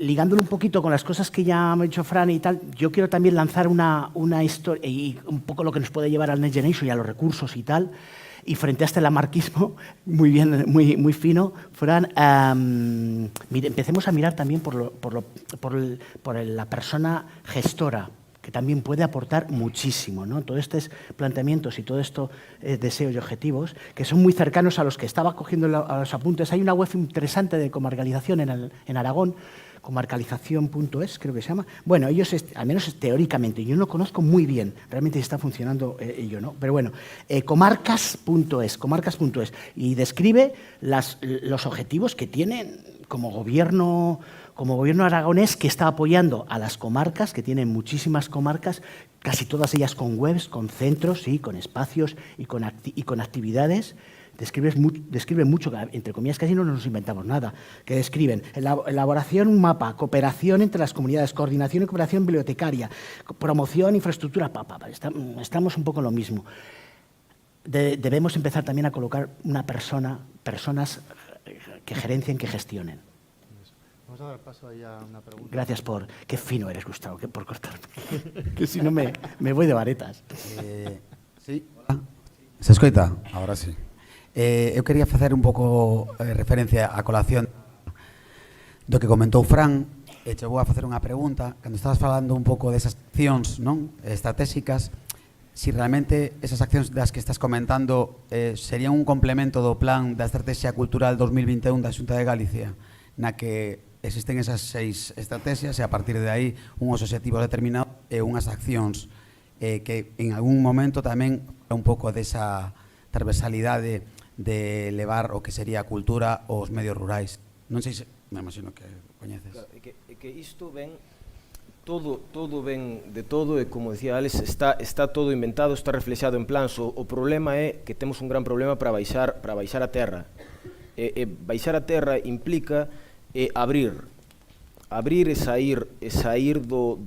Ligándolo un poquito con las cosas que ya me ha dicho Fran y tal, yo quiero también lanzar una historia y un poco lo que nos puede llevar al Next Generation y a los recursos y tal, y frente a este lamarquismo, muy bien, muy fino, Fran, empecemos a mirar también por la persona gestora, que también puede aportar muchísimo, ¿no? Todos estos planteamientos y todos estos deseos y objetivos, que son muy cercanos a los que estaba cogiendo a los apuntes. Hay una web interesante de comarcalización en Aragón, comarcalización.es, creo que se llama. Bueno, ellos, al menos teóricamente, yo no conozco muy bien, realmente está funcionando ello, ¿no? Pero bueno, comarcas.es, y describe los objetivos que tienen como gobierno aragonés, que está apoyando a las comarcas, que tienen muchísimas comarcas, casi todas ellas con webs, con centros, sí, con espacios y con actividades. Describen mucho, entre comillas, casi no nos inventamos nada, que describen elaboración, un mapa, cooperación entre las comunidades, coordinación y cooperación bibliotecaria, promoción, infraestructura, estamos un poco en lo mismo. Debemos empezar también a colocar personas que gerencien, que gestionen. Vamos a dar paso ahí a una pregunta. Gracias por... Qué fino eres, Gustavo, por cortarme. Que si no me voy de varetas. Sí. Se escoita? Ahora sí. Eu quería facer un pouco referencia a colación do que comentou Fran, e che vou a facer unha pregunta. Cando estabas falando un pouco desas accións, non, estratégicas, si realmente esas accións das que estás comentando serían un complemento do plan da Estrategia Cultural 2021 da Xunta de Galicia, na que existen esas 6 estrategias e a partir de aí unhos obxectivos determinados e unhas accións que en algún momento tamén un pouco desa transversalidade de levar o que sería a cultura aos medios rurais. Non sei se... Me imagino que coñeces. Claro, que isto ven... Todo ven de todo, e como decía Alex, está todo inventado, está reflexado en plans. O problema é que temos un gran problema para baixar a terra. Baixar a terra implica abrir e sair do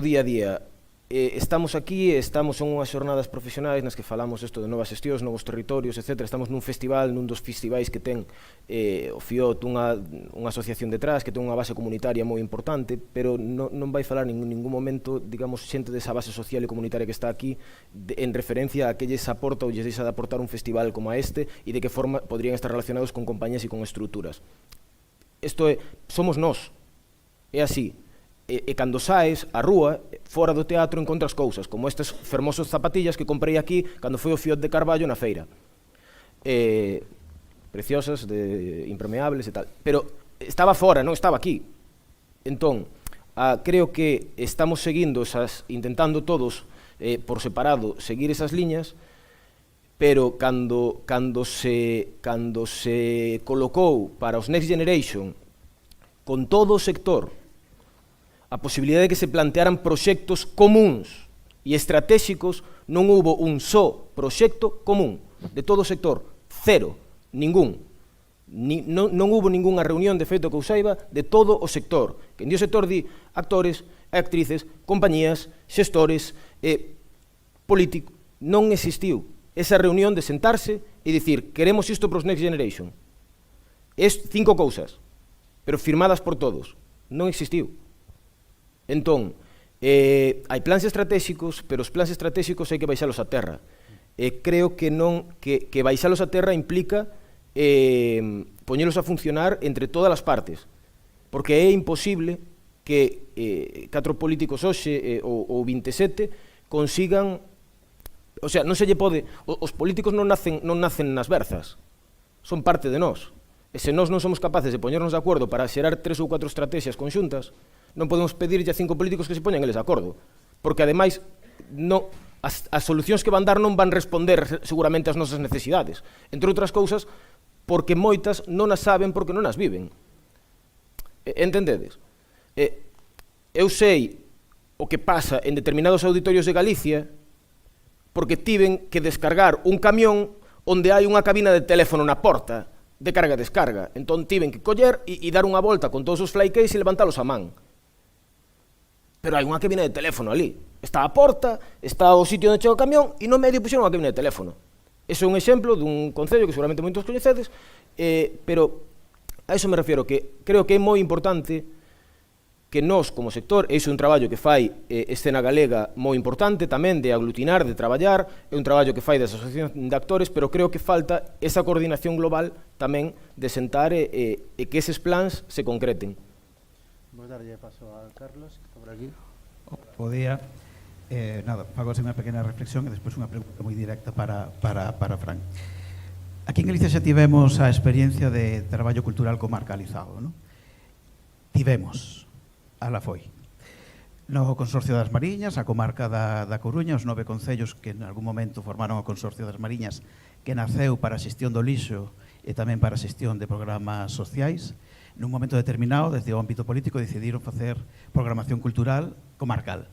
día a día. Estamos aquí, estamos en unhas xornadas profesionais nas que falamos isto de novas xestións, novos territorios, etc. Estamos nun festival, nun dos festivais que ten o FIOT, unha asociación detrás, que ten unha base comunitaria moi importante, pero non vai falar en ningún momento, digamos, xente desa base social e comunitaria que está aquí, en referencia a que lles aporta ou lles deixa de aportar un festival como este e de que forma podrían estar relacionados con compañías e con estruturas. Isto é, somos nós, é así. E cando saes á rúa, fora do teatro, encontras cousas, como estes fermosos zapatillas que comprei aquí cando foi o FIOT de Carballo na feira. Preciosas, impermeables e tal. Pero estaba fora, non estaba aquí. Entón, creo que estamos seguindo intentando todos, por separado, seguir esas liñas, pero cando se colocou para os Next Generation con todo o sector a posibilidade de que se plantearan proxectos comuns e estratégicos, non houbo un só proxecto común de todo o sector, cero, ningún. Non houbo ningunha reunión, de feito que eu saiba, de todo o sector. Que en o sector di actores, actrices, compañías, xestores, políticos. Non existiu esa reunión de sentarse e dicir queremos isto para os Next Generation. Es 5 cousas, pero firmadas por todos. non existiu. Entón, hai plans estratégicos, pero os plans estratégicos hai que baixalos a terra. Creo que baixalos a terra implica poñelos a funcionar entre todas as partes, porque é imposible que 4 políticos hoxe ou 27 consigan, o sea, non se lle pode, os políticos non nacen nas berzas, son parte de nós, e se nós non somos capaces de poñernos de acordo para xerar 3 ou 4 estrategias conxuntas, non podemos pedirlle a 5 políticos que se poñan eles de acordo, porque ademais as solucións que van dar non van responder seguramente ás nosas necesidades, entre outras cousas porque moitas non as saben porque non as viven. Entendedes? Eu sei o que pasa en determinados auditorios de Galicia porque tiven que descargar un camión onde hai unha cabina de teléfono na porta de carga e descarga. Entón tiven que coller e dar unha volta con todos os flycase e levantalos a man. Pero hai unha cabina de teléfono ali. Está a porta, está o sitio onde chega o camión e no medio puxeron unha cabina de teléfono. Ese é un exemplo dun concello que seguramente moitos coñecedes, pero a iso me refiero, que creo que é moi importante que nós, como sector, é iso un traballo que fai Escena Galega moi importante tamén, de aglutinar, de traballar, é un traballo que fai das asociacións de actores, pero creo que falta esa coordinación global tamén de sentar e que eses plans se concreten. Vou darlle paso a Carlos, que está por aquí. Podía, nada, fago así unha pequena reflexión e despois unha pregunta moi directa para Fran. Aquí en Galicia xa tivemos a experiencia de traballo cultural comarcalizado, non? Tivemos, ala foi. No Consorcio das Mariñas, a comarca da Coruña, os 9 concellos que en algún momento formaron o Consorcio das Mariñas, que naceu para a xestión do lixo e tamén para a xestión de programas sociais, nun momento determinado, desde o ámbito político, decidiron facer programación cultural comarcal.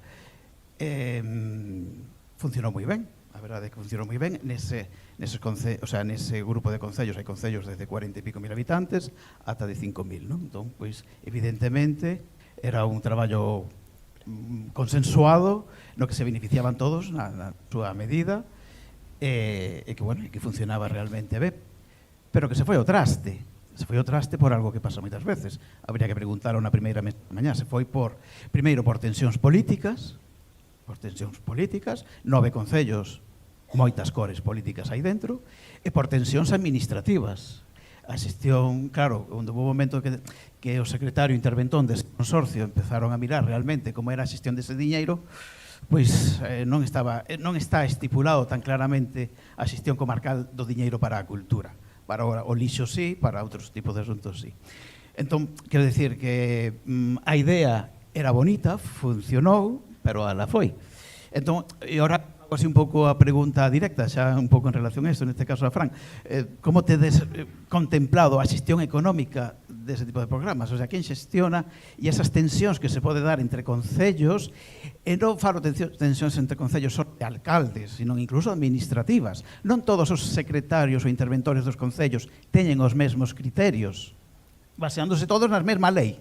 Funcionou moi ben, a verdade é que funcionou moi ben. Nese grupo de concellos, hai concellos desde 40 e pico mil habitantes ata de 5.000, non? Entón, pois, evidentemente, era un traballo consensuado no que se beneficiaban todos na súa medida e que funcionaba realmente ben, pero que se foi ao traste. Se foi ao traste por algo que pasa moitas veces. Habría que preguntar na primeira mañá. Se foi primeiro por tensións políticas, 9 concellos, moitas cores políticas aí dentro, e por tensións administrativas. A xestión, claro, onde houve un momento que o secretario interventón dese consorcio empezaron a mirar realmente como era a xestión dese diñeiro, pois non está estipulado tan claramente a xestión comarcal do diñeiro para a cultura. Para o lixo sí, para outros tipos de asuntos sí. Entón, quero dicir que a idea era bonita, funcionou, pero ala foi. Entón, e ora así un pouco a pregunta directa, xa un pouco en relación a isto, neste caso a Fran, como tedes contemplado a xestión económica dese tipo de programas? O sea, quen xestiona e esas tensións que se pode dar entre concellos, e non falo tensións entre concellos só de alcaldes, sino incluso administrativas. Non todos os secretarios ou interventores dos concellos teñen os mesmos criterios, baseándose todos na mesma lei.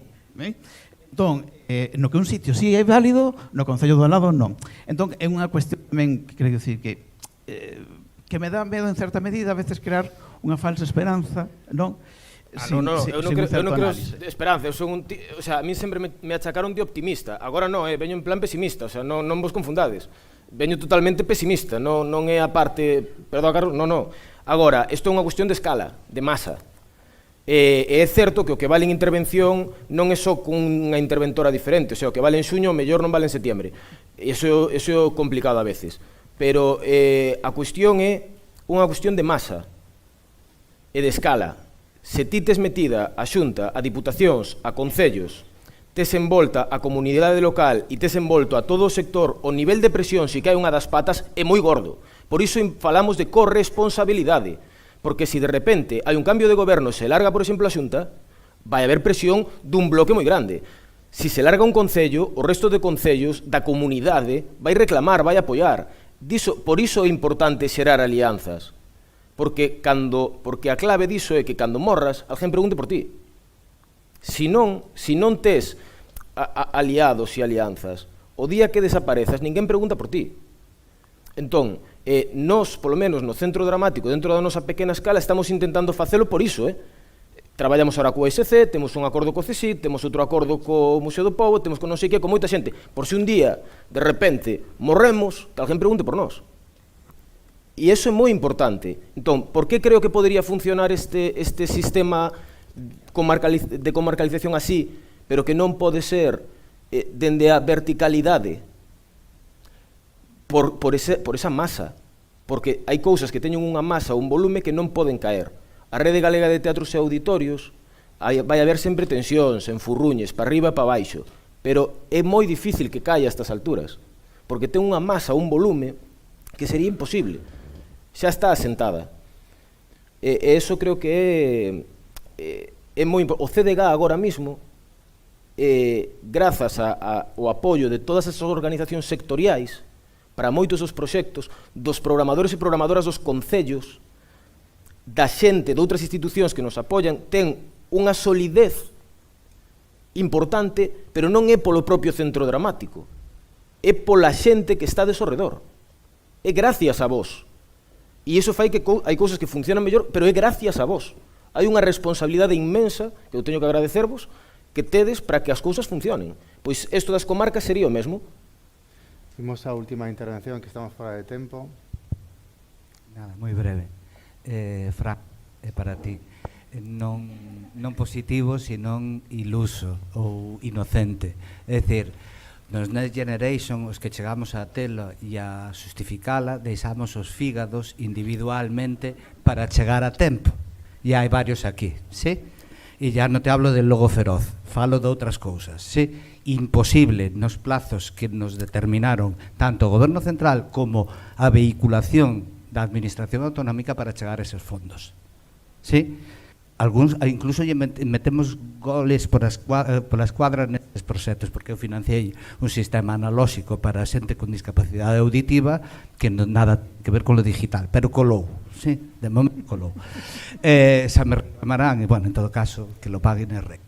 Entón, no que un sitio sí é válido, no concello do lado non. Entón, é unha cuestión tamén que quero dicir que me dá medo en certa medida a veces crear unha falsa esperanza, non? Eu non creo esperanza, eu son o sea, a mí sempre me achacaron de optimista. Agora non, veño en plan pesimista, o sea, non vos confundades. Veño totalmente pesimista, non é a parte, perdón, Carlos, non. Agora, isto é unha cuestión de escala, de masa. É certo que o que vale en intervención non é só cunha interventora diferente, o sea, o que vale en xuño, mellor non vale en setiembre. Iso é complicado a veces. Pero a cuestión é unha cuestión de masa e de escala. Se ti tes metida a Xunta, a Diputacións, a Concellos, tes envolta a comunidade local e tes envolto a todo o sector, o nivel de presión se cae unha das patas é moi gordo. Por iso falamos de corresponsabilidade. Porque se de repente hai un cambio de goberno e se larga, por exemplo, a Xunta, vai haber presión dun bloque moi grande. Se se larga un concello, o resto de concellos da comunidade vai reclamar, vai apoiar. Por iso é importante xerar alianzas. Porque a clave diso é que cando morras, alguén pregunte por ti. Se non tes aliados e alianzas, o día que desaparezas, ninguén pregunta por ti. Entón, nós, polo menos no Centro Dramático, dentro da nosa pequena escala, estamos intentando facelo por iso, traballamos ahora coa ESC, temos un acordo co CSIC, temos outro acordo co Museo do Pobo, temos con non sei que, con moita xente. Por se un día, de repente, morremos, que alguén pregunte por nós. E iso é moi importante. Entón, por que creo que podería funcionar este sistema de comarcalización así, pero que non pode ser dende a verticalidade? Por esa masa. Porque hai cousas que teñen unha masa ou un volume que non poden caer. A Rede Galega de Teatros e Auditorios vai haber sempre tensións, enfurruñes, para arriba e para baixo, pero é moi difícil que caia a estas alturas, porque ten unha masa, un volume, que sería imposible. Xa está asentada. E eso creo que é moi importante. O CDG agora mismo, grazas ao apoio de todas esas organizacións sectoriais, para moitos dos proxectos, dos programadores e programadoras dos concellos, da xente de outras institucións que nos apoian, ten unha solidez importante, pero non é polo propio centro dramático, é pola xente que está de sorredor. É gracias a vos. E iso fai que hai cousas que funcionan mellor, pero é gracias a vos. Hai unha responsabilidade inmensa, que eu teño que agradecervos, que tedes para que as cousas funcionen. Pois isto das comarcas sería o mesmo. Imos a última intervención, que estamos fora de tempo. Nada, moi breve. Fran, é para ti. Non positivo, senón iluso ou inocente. É dicir, nos Next Generation, os que chegamos a tela e a justificala, deixamos os fígados individualmente para chegar a tempo. E hai varios aquí, sí? E ya non te hablo del logo feroz, falo de outras cousas, sí? Imposible nos plazos que nos determinaron tanto o Goberno Central como a vehiculación da Administración Autonómica para chegar a eses fondos. Sí? Algúns, incluso metemos goles por as cuadras nestes proxectos, porque eu financiei un sistema analóxico para a xente con discapacidade auditiva que non nada que ver con lo digital, pero colou, sí? De momento colou. Xa me reclamarán, e, bueno, en todo caso, que lo paguen en REC.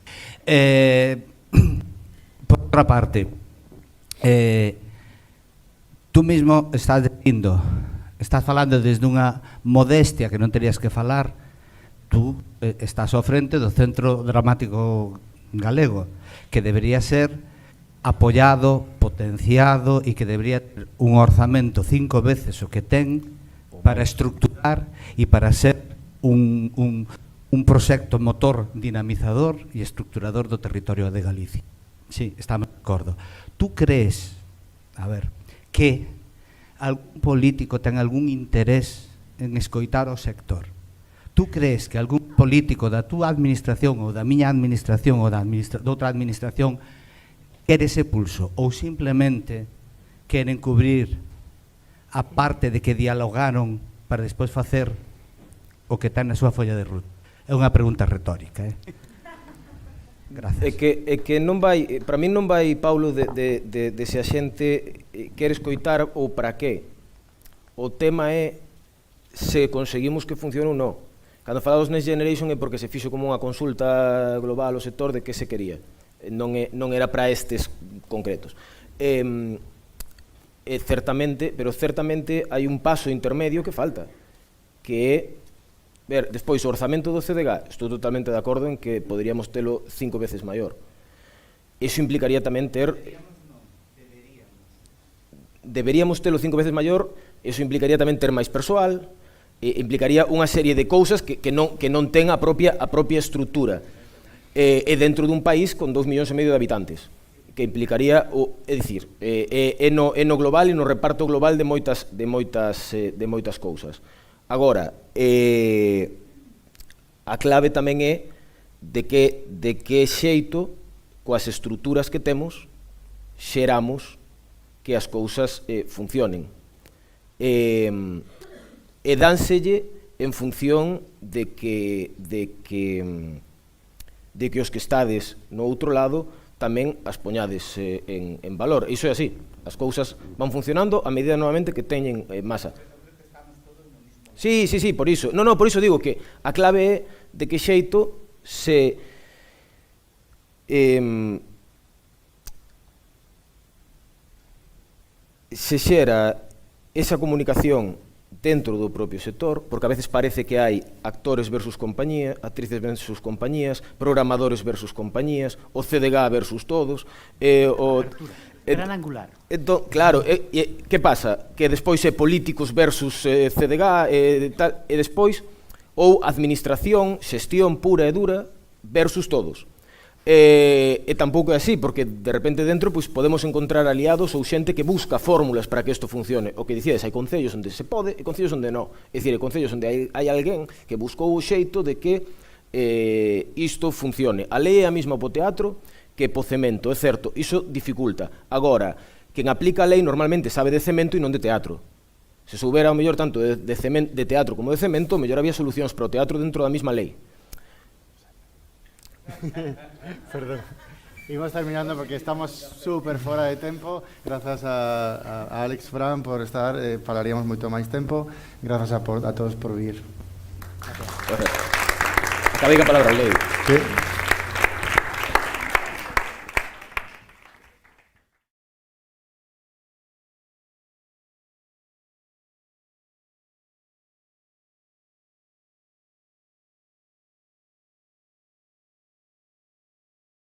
Por outra parte, tú mismo estás dicindo, estás falando desde unha modestia que non terías que falar. Tú estás ao frente do Centro Dramático Galego, que debería ser apoiado, potenciado e que debería ter un orzamento 5 veces o que ten para estructurar e para ser un proxecto motor dinamizador e estructurador do territorio de Galicia. Sí, estamos de acordo. Tú crees, a ver, que algún político ten algún interés en escoitar o sector? Tú crees que algún político da túa administración ou da miña administración ou da outra administración quere ese pulso ou simplemente queren cubrir a parte de que dialogaron para despois facer o que ten na súa folla de ruta? É unha pregunta retórica, Gracias. É que non vai, para min non vai, Paulo, de se a xente quere escoitar ou para qué. O tema é se conseguimos que funcione ou non. Cando falamos Next Generation é porque se fixo como unha consulta global ao sector de que se quería. Non era para estes concretos. Certamente, pero certamente hai un paso intermedio que falta, que é ver, despois, o orzamento do CDG, estou totalmente de acordo en que poderíamos telo 5 veces maior. Iso implicaría tamén ter... Deberíamos telo 5 veces maior, iso implicaría tamén ter máis persoal, implicaría unha serie de cousas que non ten a propia estrutura. E dentro dun país con 2,5 millóns de habitantes, que implicaría, é dicir, é no global e no reparto global de moitas cousas. Agora, a clave tamén é de que xeito, coas estruturas que temos, xeramos que as cousas funcionen. E dánselle en función de que os que estades no outro lado tamén as poñades en valor. Iso é así, as cousas van funcionando a medida novamente que teñen masa. Sí, por iso. Por iso digo que a clave é de que xeito se xera esa comunicación dentro do propio sector, porque a veces parece que hai actores versus compañía, actrices versus compañías, programadores versus compañías, o CDG versus todos, Gran angular. Entón, claro, que pasa? Que despois é políticos versus CDG e despois ou administración, xestión pura e dura versus todos. E tampouco é así, porque de repente dentro pois, podemos encontrar aliados ou xente que busca fórmulas para que isto funcione. O que dicides, hai concellos onde se pode e concellos onde non. É dicir, hai concellos onde hai alguén que buscou o xeito de que isto funcione. A lei é a mesma po teatro que po cemento, é certo, iso dificulta. Agora, quen aplica a lei normalmente sabe de cemento e non de teatro. Se soubera o mellor tanto de teatro como de cemento, mellor había solucións para o teatro dentro da mesma lei. Perdón. Íbamos terminando porque estamos súper fuera de tempo. Gracias a Alex Fran por estar. Falaríamos moito máis tempo. Gracias a todos por vir. Acabei a palabra, Lei. Sí.